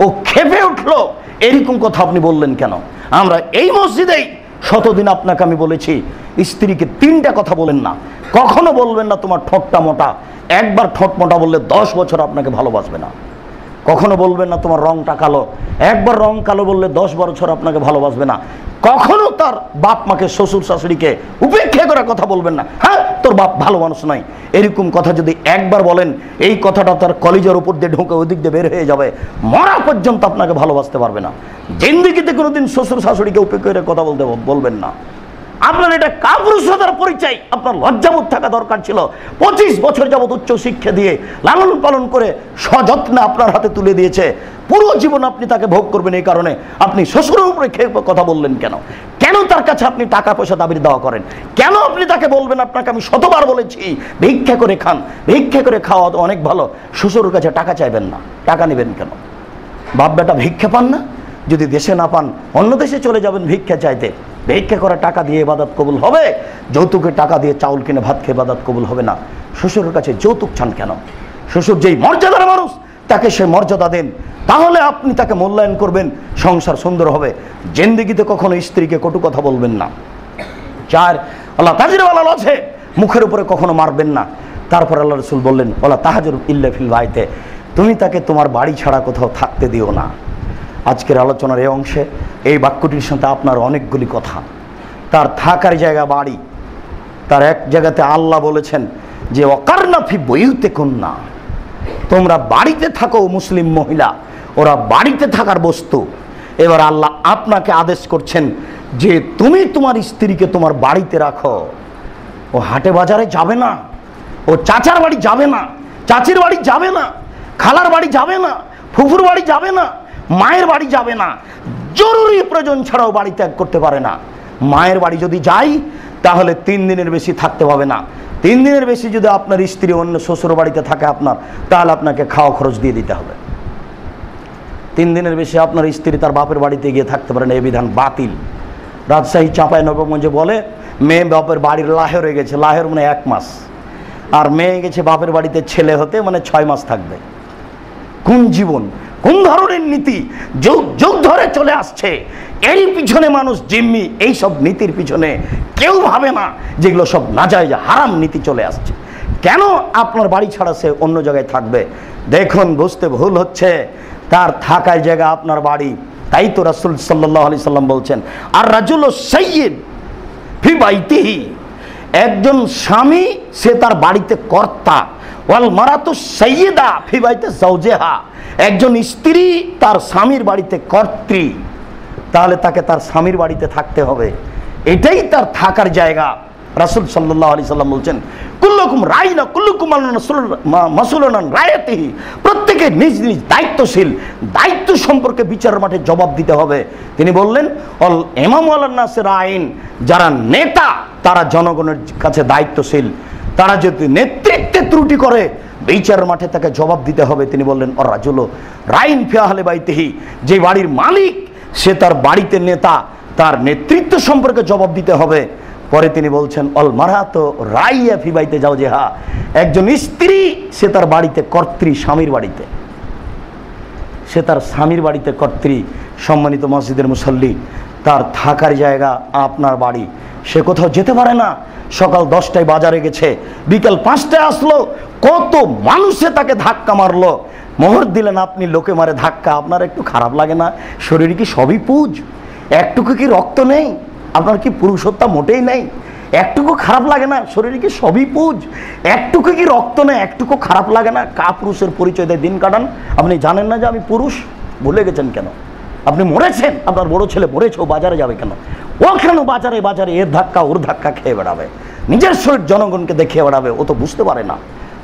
ও ক্ষেপে উঠলো, এরকম কথা আপনি বললেন কেন? আমরা এই মসজিদেই শতদিন আপনাকে আমি বলেছি, স্ত্রীকে তিনটা কথা বলেন না, কখনো বলবেন না তোমার ঠোঁটটা মোটা। একবার ঠোঁট মোটা বললে 10 বছর আপনাকে ভালোবাসবে না। কখনো বলবেন না তোমার রংটা কালো, একবার রং কালো বললে 10 বছর আপনাকে ভালোবাসবে না। কখনো তার বাপ মাকে, শ্বশুর শাশুড়িকে উপেক্ষা করে কথা বলবেন না, হ্যাঁ তোর বাপ ভালো মানুষ নয়, এরকম কথা যদি একবার বলেন, এই কথাটা তার কলিজার উপর দিয়ে ঢুকে ওদিক দিয়ে বের হয়ে যাবে, মরা পর্যন্ত আপনাকে ভালোবাসতে পারবে না। জিন্দেগিতে কোনোদিন শ্বশুর শাশুড়িকে উপেক্ষা করে কথা বলবেন না। আপনার এটা কাপুরুষতার পরিচয়, আপনার লজ্জাবোধ থাকা দরকার ছিল। 25 বছর যাবত উচ্চ শিক্ষা দিয়ে লালন পালন করে সযত্নে আপনার হাতে তুলে দিয়েছে, পুরো জীবন আপনি তাকে ভোগ করবেন। এই কারণে আপনি শ্বশুরের উপরে খেয়ে কথা বললেন কেন? কেন তার কাছে আপনি টাকা পয়সা দাবি দেওয়া করেন? কেন আপনি তাকে বলবেন, আপনাকে আমি শতবার বলেছি ভিক্ষা করে খান, ভিক্ষা করে খাওয়া তো অনেক ভালো, শ্বশুরের কাছে টাকা চাইবেন না, টাকা নেবেন কেন? বাপ বেটা ভিক্ষা পান না, যদি দেশে না পান অন্য দেশে চলে যাবেন ভিক্ষা চাইতে। ভিক্ষা করা টাকা দিয়ে ইবাদত কবুল হবে? যৌতুকের টাকা দিয়ে চাউল কিনে ভাত খেয়ে ইবাদত কবুল হবে না। শ্বশুরের কাছে যৌতুক চান কেন? শ্বশুর যেই মর্যাদার মানুষ, তাকে সে মর্যাদা দেন, তাহলে আপনি তাকে মূল্যায়ন করবেন, সংসার সুন্দর হবে। জিন্দেগিতে কখনো স্ত্রীকে কটু কথা বলবেন না। 4, আল্লাহ তাজরিওয়ালা আছে, মুখের উপরে কখনো মারবেন না। তারপর আল্লাহ রাসূল বললেন, ওয়ালা তাহাজুর ইল্লা ফিল বাইতে, তুমি তাকে তোমার বাড়ি ছাড়া কোথাও থাকতে দিও না। আজকের আলোচনার এই অংশে এই বাক্যটির সাথে আপনার অনেকগুলি কথা। তার থাকার জায়গা বাড়ি, তার এক জায়গাতে আল্লাহ বলেছেন যে ওয়াকারনা ফি বুয়ুতিকুন্না, তোমরা বাড়িতে থাকো। মুসলিম মহিলা, ওরা বাড়িতে থাকার বস্তু। এবার আল্লাহ আপনাকে আদেশ করছেন যে তুমি তোমার স্ত্রীকে তোমার বাড়িতে রাখো। ও হাটে বাজারে যাবে না, ও চাচার বাড়ি যাবে না, চাচির বাড়ি যাবে না, খালার বাড়ি যাবে না, ফুফুর বাড়ি যাবে না, মায়ের বাড়ি যাবে না। জরুরি প্রয়োজন ছাড়াও বাড়ি ত্যাগ করতে পারে না। মায়ের বাড়ি যদি যাই তাহলে 3 দিনের বেশি থাকতে পাবে না। 3 দিনের বেশি যদি আপনার স্ত্রী অন্য শ্বশুর বাড়িতে থাকে আপনার, তাহলে আপনাকে খাওয়া খরচ দিয়ে দিতে হবে। 3 দিনের বেশি আপনার স্ত্রী তার বাপের বাড়িতে গিয়ে থাকতে পারে না, এই বিধান বাতিল। রাজশাহী চাঁপাইনবাবগঞ্জে বলে মেয়ে বাপের বাড়ির লাহেরে গেছে, লাহের মানে 1 মাস, আর মেয়ে গেছে বাপের বাড়িতে ছেলে হতে, মানে 6 মাস থাকবে। কোন জীবন, কোন ধরনের নীতি যুগ যুগ ধরে চলে আসছে। এর পিছনে মানুষ জিম্মি, এই সব নীতির পিছনে কেউ ভাবে না যেগুলো সব নাজায়েজ হারাম নীতি চলে আসছে। কেন আপনার বাড়ি ছাড়া সে অন্য জায়গায় থাকবে? দেখুন, বুঝতে ভুল হচ্ছে, তার থাকার জায়গা আপনার বাড়ি। তাই তো রাসূল সাল্লাল্লাহু আলাইহি সাল্লাম বলছেন, আর রাজুলু সাইয়্যিদ ফি বাইতিহি, একজন স্বামী সে তার বাড়িতে কর্তা। ওয়াল মারাতু সাইয়্যিদা ফি বাইতি যাওজিহা, একজন স্ত্রী তার স্বামীর বাড়িতে কর্ত্রী, তাহলে তাকে তার স্বামীর বাড়িতে থাকতে হবে, এটাই তার থাকার জায়গা। রাসূল সাল্লাল্লাহু আলাইহি সাল্লাম বলছেন, কুল্লুকুম রাইনা কুল্লুকুম মাসউলুন আন রায়াতিহি, প্রত্যেকে নিজ নিজ দায়িত্বশীল, দায়িত্ব সম্পর্কে বিচারের মাঠে জবাব দিতে হবে। তিনি বললেন, অল ইমামু আলান নাসি রাইন, যারা নেতা তারা জনগণের কাছে দায়িত্বশীল, তারা যদি নেতৃত্বে ত্রুটি করে বিচারের মাঠে তাকে জবাব দিতে হবে। তিনি বললেন, আর রাজুলু রাইন ফি আহলি বাইতিহি, যে বাড়ির মালিক সে তার বাড়িতে নেতা, তার নেতৃত্ব সম্পর্কে জবাব দিতে হবে। পরে তিনি বলছেন, অল মারাতু রাইয়া ফি বাইতি যাওজিহা, একজন স্ত্রী সে তার বাড়িতে কর্ত্রী, স্বামীর বাড়িতে। সে তার স্বামীর বাড়িতে কর্ত্রী। সম্মানিত মসজিদের মুসল্লি, তার থাকার জায়গা আপনার বাড়ি, সে কোথাও যেতে পারে না। সকাল 10টায় বাজারে গেছে, বিকেল 5টায় আসলো, কত মানুষে তাকে ধাক্কা মারলো। মোহর দিলেন আপনি, লোকে মারে ধাক্কা, আপনার একটু খারাপ লাগে না? শরীরে কি সবই পুজ? একটুকু কি রক্ত নেই? আপনার কি পুরুষত্ব মোটেই নেই? একটুকু খারাপ লাগে না? শরীরে কি সবই পুজ? একটুকু কি রক্ত নেই? একটুকু খারাপ লাগে না? কা পুরুষের পরিচয় দিয়ে দিন কাটান? আপনি জানেন না যে আমি পুরুষ? ভুলে গেছেন কেন? আপনি মরেছেন, আপনার বড় ছেলে মরেছে, ও বাজারে যাবে কেন? ও কেন বাজারে বাজারে এর ধাক্কা ওর ধাক্কা খেয়ে বেড়াবে? নিজের শরীর জনগণকে দেখিয়ে বেড়াবে? ও তো বুঝতে পারে না,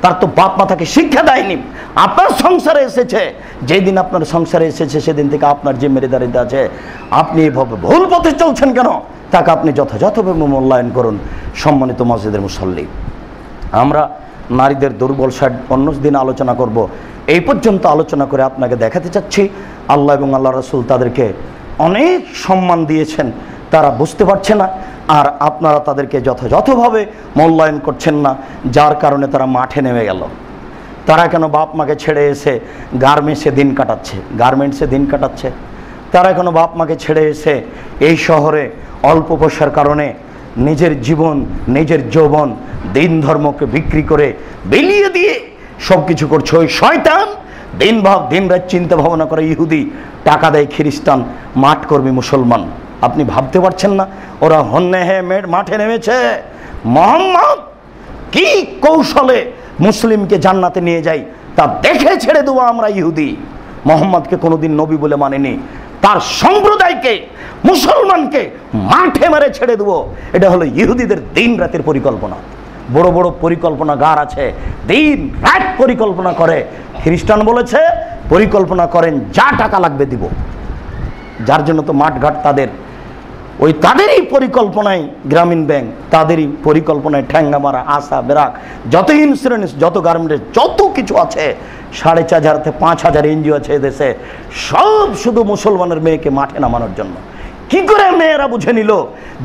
তার তো বাপ মা তাকে শিক্ষা দেয়নি। আপনার সংসারে এসেছে, যেদিন আপনার সংসারে এসেছে সেদিন থেকে আপনার যে মেরেদারিতে আছে, আপনি এভাবে ভুল পথে চলছেন কেন? তাকে আপনি যথাযথভাবে মূল্যায়ন করুন। সম্মানিত মসজিদের মুসল্লি, আমরা নারীদের দুর্বল সাইড অন্য দিন আলোচনা করব। এই পর্যন্ত আলোচনা করে আপনাকে দেখাতে চাচ্ছি আল্লাহ এবং আল্লাহ রাসূল তাদেরকে অনেক সম্মান দিয়েছেন, তারা বুঝতে পারছে না, আর আপনারা তাদেরকে যথাযথভাবে মূল্যায়ন করছেন না, যার কারণে তারা মাঠে নেমে গেল। তারা কেন বাপ মাকে ছেড়ে এসে গার্মেন্টসে দিন কাটাচ্ছে? তারা কেন বাপ মাকে ছেড়ে এসে এই শহরে অল্প পয়সার কারণে নিজের জীবন, নিজের যৌবন, দিন ধর্মকে বিক্রি করে বিলিয়ে দিয়ে সব কিছু করছে? ওই শয়তান দিন রাত চিন্তা ভাবনা করে ইহুদি, টাকা দেয় খ্রিস্টান, মাঠ কর্মী মুসলমান। আপনি ভাবতে পারছেন না ওরা হন্যে হে মাঠে নেমেছে? মোহাম্মদ কি কৌশলে মুসলিমকে জান্নাতে নিয়ে যায় তা দেখে ছেড়ে দেবো আমরা। ইহুদি মোহাম্মদকে কোনোদিন নবী বলে মানেনি, তার সম্প্রদায়কে, মুসলমানকে মাঠে মেরে ছেড়ে দেবো। এটা হলো ইহুদিদের দিন রাতের পরিকল্পনা। বড় বড় পরিকল্পনাগার আছে, দিন রাত পরিকল্পনা করে। খ্রিস্টান বলেছে পরিকল্পনা করেন, যা টাকা লাগবে দিব। যার জন্য তো মাঠঘাট তাদের, ওই তাদেরই পরিকল্পনায় গ্রামীণ ব্যাংক, তাদেরই পরিকল্পনায় ঠ্যাঙ্গা মারা, আশা বেরাক, যত ইন্স্যুরেন্স, যত গার্মেন্টস, যত কিছু আছে, 4,500 থেকে 5,000 এনজিও আছে এদেশে, সব শুধু মুসলমানের মেয়েকে মাঠে নামানোর জন্য। কি করে মেয়েরা বুঝে নিল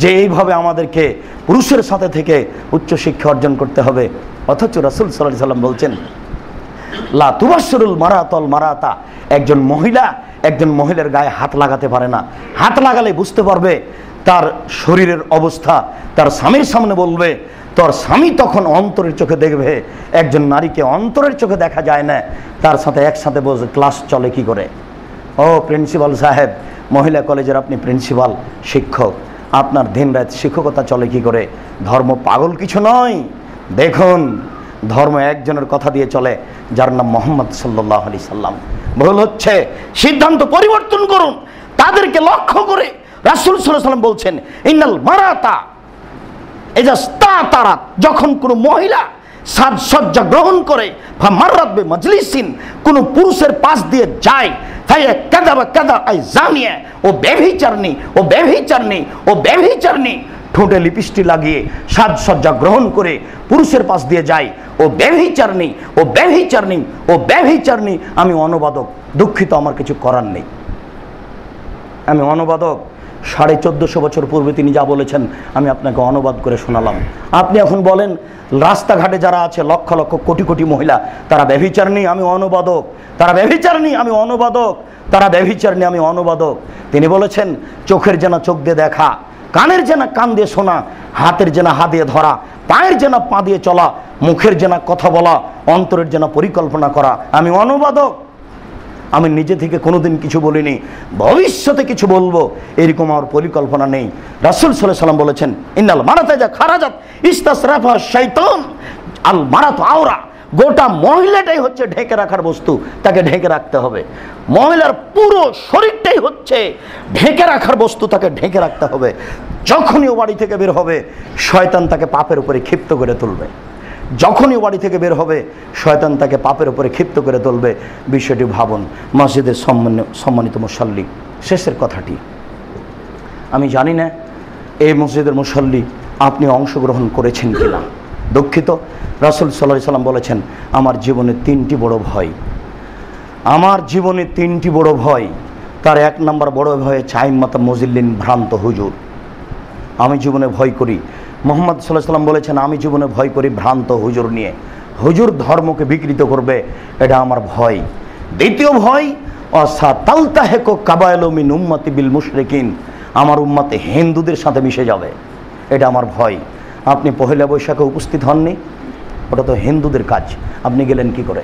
যে এইভাবে আমাদেরকে পুরুষের সাথে থেকে উচ্চশিক্ষা অর্জন করতে হবে? অথচ রাসূল সাল্লাল্লাহু আলাইহি ওয়াসাল্লাম বলছেন, লা তুবাশশিরুল মারাতাল মারাতা, একজন মহিলার গায়ে হাত লাগাতে পারে না। হাত লাগালে বুঝতে পারবে তার শরীরের অবস্থা, তার স্বামীর সামনে বলবে, তোর স্বামী তখন অন্তরের চোখে দেখবে। একজন নারীকে অন্তরের চোখে দেখা যায় না, তার সাথে একসাথে বসে ক্লাস চলে কি করে? ও প্রিন্সিপাল সাহেব, মহিলা কলেজের আপনি প্রিন্সিপাল, শিক্ষক, আপনার দিন রাত শিক্ষকতা চলে কি করে? ধর্ম পাগল কিছু নয়। দেখুন, ধর্ম একজনের কথা দিয়ে চলে, যার নাম মুহাম্মদ সাল্লাল্লাহু আলাইহি সাল্লাম। ভুল হচ্ছে, সিদ্ধান্ত পরিবর্তন করুন। তাদেরকে লক্ষ্য করে রাসূল সাল্লাল্লাহু আলাইহি সাল্লাম বলছেন, ইন্নাল মারাতা ইজাস্তাতারাত, যখন কোনো মহিলা সাজসজ্জা গ্রহণ করে, ফামাররাত বিমাজলিসিন, কোনো পুরুষের পাশ দিয়ে যায়, ফায়া কাযাবা কাযা আই জানিয়া, ও ব্যভিচারিণী, ও ব্যভিচারিণী, ও ব্যভিচারিণী, ঠোঁটে লিপস্টিক লাগিয়ে সাজসজ্জা গ্রহণ করে পুরুষের পাশ দিয়ে যায়, ও ব্যভিচারিণী, ও ব্যভিচারিণী, ও ব্যভিচারিণী। আমি অনুবাদক, দুঃখিত, আমার কিছু করার নেই, আমি অনুবাদক। 1450 বছর পূর্বে তিনি যা বলেছেন আমি আপনাকে অনুবাদ করে শোনালাম। আপনি এখন বলেন রাস্তাঘাটে যারা আছে লক্ষ লক্ষ কোটি কোটি মহিলা, তারা ব্যভিচারিণী, আমি অনুবাদক। তারা ব্যভিচারিণী, আমি অনুবাদক। তারা ব্যভিচারিণী, আমি অনুবাদক। তিনি বলেছেন, চোখের যেন চোখ দিয়ে দেখা, কানের যেন কান দিয়ে শোনা, হাতের যেন হাত দিয়ে ধরা, পায়ের যেন পা দিয়ে চলা, মুখের যেন কথা বলা, অন্তরের যেন পরিকল্পনা করা। আমি অনুবাদক। আমি নিজে থেকে কোনোদিন কিছু বলিনি, ভবিষ্যতে কিছু বলবো এরকম আমার পরিকল্পনা নেই। রাসূল সাল্লাল্লাহু আলাইহি ওয়াসাল্লাম বলেছেন, ইন্নাল মারাতা যা খারাজাত ইস্তাসরাফা শাইতান, আল মারাতু আওরা, গোটা মহিলাটাই হচ্ছে ঢেকে রাখার বস্তু, তাকে ঢেকে রাখতে হবে। মহিলার পুরো শরীরটাই হচ্ছে ঢেকে রাখার বস্তু, তাকে ঢেকে রাখতে হবে। যখনই ও বাড়ি থেকে বের হবে, শয়তান তাকে পাপের উপরে ক্ষিপ্ত করে তুলবে। যখনই বাড়ি থেকে বের হবে, শয়তান তাকে পাপের উপরে ক্ষিপ্ত করে তুলবে। বিষয়টি ভাবুন। মসজিদের সম্মানিত মুসল্লি, শেষের কথাটি আমি জানি না এই মসজিদের মুসল্লি আপনি অংশগ্রহণ করেছেন কিনা। দুঃখিত। রাসূল সাল্লাল্লাহু আলাইহি সাল্লাম বলেছেন, আমার জীবনে 3টি বড় ভয়, আমার জীবনে 3টি বড় ভয়। তার 1 নম্বর বড় ভয় চাইমাতা মজিল্লিন, ভ্রান্ত হুজুর। আমি জীবনে ভয় করি, মুহাম্মদ সাল্লাল্লাহু আলাইহি সাল্লাম বলেছেন, আমি জীবনে ভয় করি ভ্রান্ত হুজুর নিয়ে। হুজুর ধর্মকে বিকৃত করবে, এটা আমার ভয়। দ্বিতীয় ভয় ওয়াসাতালতাহিকু কাবাইলু মিন উম্মতি বিল মুশরিকিন, আমার উম্মতে হিন্দুদের সাথে মিশে যাবে, এটা আমার ভয়। আপনি পহেলা বৈশাখে উপস্থিত হননি, ওটা তো হিন্দুদের কাজ, আপনি গেলেন কি করে?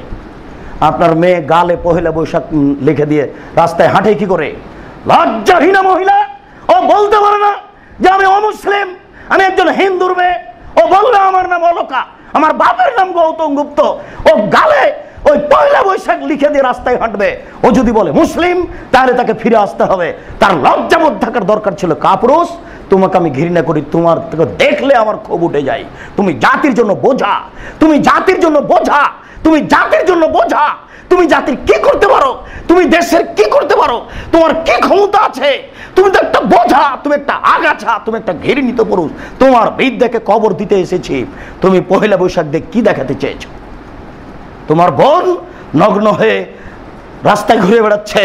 আপনার মেয়ে গালে পহেলা বৈশাখ লিখে দিয়ে রাস্তায় হাঁটে কি করে? লজ্জাহীনা মহিলা, ও বলতে পারে না যে আমি অমুসলিম, আমি একজন হিন্দুর মেয়ে। ও বলবে আমার নাম অলকা, আমার বাপের নাম গৌতম গুপ্ত। ও গালে ওই পয়লা বৈশাখ লিখে দিয়ে রাস্তায় হাঁটবে। ও যদি বলে মুসলিম, তাহলে তাকে ফিরে আসতে হবে। তার লজ্জাবোধ থাকার দরকার ছিল। কাপুরুষ, তোমাকে আমি ঘৃণা করি, তোমার দেখলে আমার ক্ষোভ উঠে যায়। তুমি জাতির জন্য বোঝা, তুমি জাতির জন্য বোঝা, তুমি জাতির জন্য বোঝা। তুমি জাতির কি করতে পারো, তুমি দেশের কি করতে পারো, তোমার কি ক্ষমতা আছে? তুমি তো একটা বোঝা, তুমি একটা আগাছা, তুমি একটা ঘৃণিত পুরুষ। তোমার বিদ্যাকে কবর দিতে এসেছি। তুমি পহেলা বৈশাখ দিয়ে কি দেখাতে চেয়েছো? তোমার বোন নগ্ন হয়ে রাস্তায় ঘুরে বেড়াচ্ছে,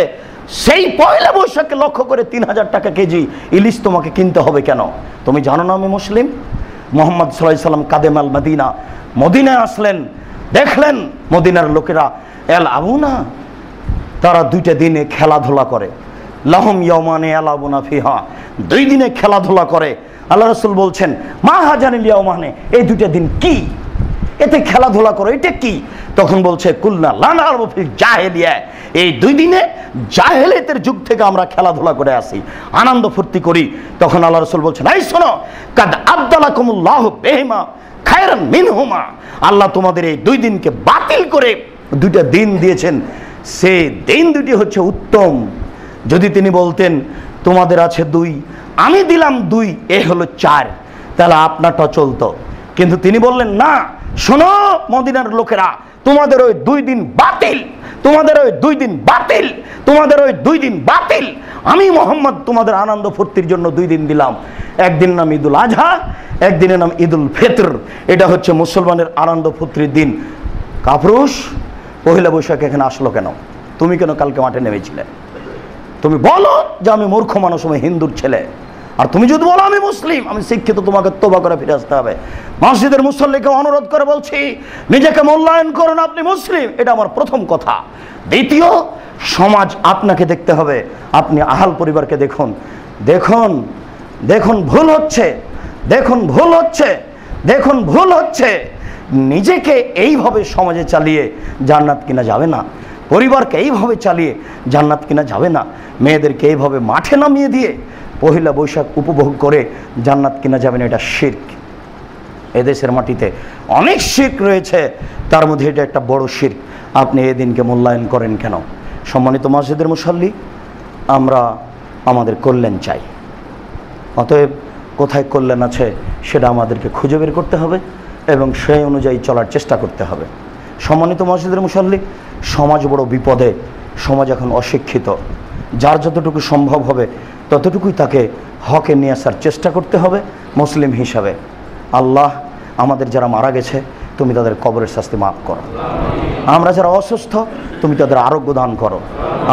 সেই পয়লা বৈশাখকে লক্ষ্য করে 3000 টাকা কেজি ইলিশ তোমাকে কিনতে হবে কেন? তুমি জানো না আমি মুসলিম? মুহাম্মদ সাল্লাল্লাহু আলাইহি ওয়াসাল্লাম কাদেম আল মদিনা, মদিনায় আসলেন, দেখলেন মদিনার লোকেরা এল আবুনা, তারা 2টা দিনে খেলাধুলা করে। লাহুম ইয়াওমানে ইয়ালাবুনা ফিহা, 2 দিনে খেলাধুলা করে। আল্লাহ রাসূল বলছেন মা হাজানিল ইয়াওমানে, এই 2টা দিন কি, এতে খেলাধুলা করো, এটা কি? তখন বলছে কুলনা লানা ফিল জাহেলিয়া, এই 2 দিনে জাহেলিয়াতের যুগ থেকে আমরা খেলাধুলা করে আসি, আনন্দ ফুর্তি করি। তখন আল্লাহ রাসূল বলছেন এই শোনো, কাদ আবদালাকুমুল্লাহু বিহিমা খায়রান মিনহুমা, আল্লাহ তোমাদের এই 2 দিনকে বাতিল করে 2টা দিন দিয়েছেন, সে দিন 2টি হচ্ছে উত্তম। যদি তিনি বলতেন তোমাদের আছে 2, আমি দিলাম 2, এ হলো 4, তাহলে আপনারটা চলতো। কিন্তু তিনি বললেন না, শোনো মদিনার লোকেরা, তোমাদের ওই 2 দিন বাতিল, তোমাদের ওই 2 দিন বাতিল, তোমাদের ওই 2 দিন বাতিল। আমি মোহাম্মদ তোমাদের আনন্দ ফুর্তির জন্য 2 দিন দিলাম। একদিন নাম ঈদুল আজহা, একদিনের নাম ঈদুল ফিতর। এটা হচ্ছে মুসলমানের আনন্দ ফুর্তির দিন। কাপুরুষ, পহেলা বৈশাখ এখানে আসলো কেন? তুমি কেন কালকে মাঠে নেমেছিলে? তুমি বলো যে আমি মূর্খ মানুষ, আমি হিন্দুর ছেলে। আর তুমি যদি বলো আমি মুসলিম, আমি শিক্ষিত, তোমাকে তওবা করে ফিরে আসতে হবে। মসজিদের মুসল্লিকে অনুরোধ করে বলছি, নিজেকে মূল্যায়ন করুন, আপনি মুসলিম, এটা আমার প্রথম কথা। দ্বিতীয়, সমাজ আপনাকে দেখতে হবে। আপনি আহাল পরিবারকে দেখুন, দেখুন, দেখুন ভুল হচ্ছে, দেখুন ভুল হচ্ছে, দেখুন ভুল হচ্ছে। নিজেকে এইভাবে সমাজে চালিয়ে জান্নাত কিনা যাবে না, পরিবারকে এইভাবে চালিয়ে জান্নাত কিনা যাবে না, মেয়েদেরকে এইভাবে মাঠে নামিয়ে দিয়ে পহেলা বৈশাখ উপভোগ করে জান্নাত কিনা যাবে না, এটা শিরক। এদেশের মাটিতে অনেক শিরক রয়েছে, তার মধ্যে এটা একটা বড় শিরক। আপনি এই দিনকে মূল্যায়ন করেন কেন? সম্মানিত মসজিদের মুসল্লি, আমরা আমাদের কল্যাণ চাই। অতএব কোথায় কল্যাণ আছে সেটা আমাদেরকে খুঁজে বের করতে হবে এবং সেই অনুযায়ী চলার চেষ্টা করতে হবে। সম্মানিত মসজিদের মুসল্লি, সমাজ বড় বিপদে, সমাজ এখন অশিক্ষিত। যার যতটুকু সম্ভব হবে ততটুকুই তাকে হকে নিয়ে আসার চেষ্টা করতে হবে মুসলিম হিসাবে। আল্লাহ আমাদের যারা মারা গেছে, তুমি তাদের কবরের শাস্তি মাফ করো। আমরা যারা অসুস্থ, তুমি তাদের আরোগ্য দান করো।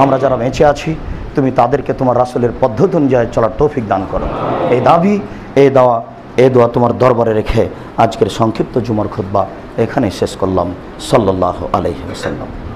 আমরা যারা বেঁচে আছি, তুমি তাদেরকে তোমার রাসূলের পদ্ধতি অনুযায়ী চলার তৌফিক দান করো। এই দাবি, এই দোয়া তোমার দরবারে রেখে আজকের সংক্ষিপ্ত জুমার খুতবা এখানেই শেষ করলাম। সাল্লাল্লাহু আলাইহি ওয়াসাল্লাম।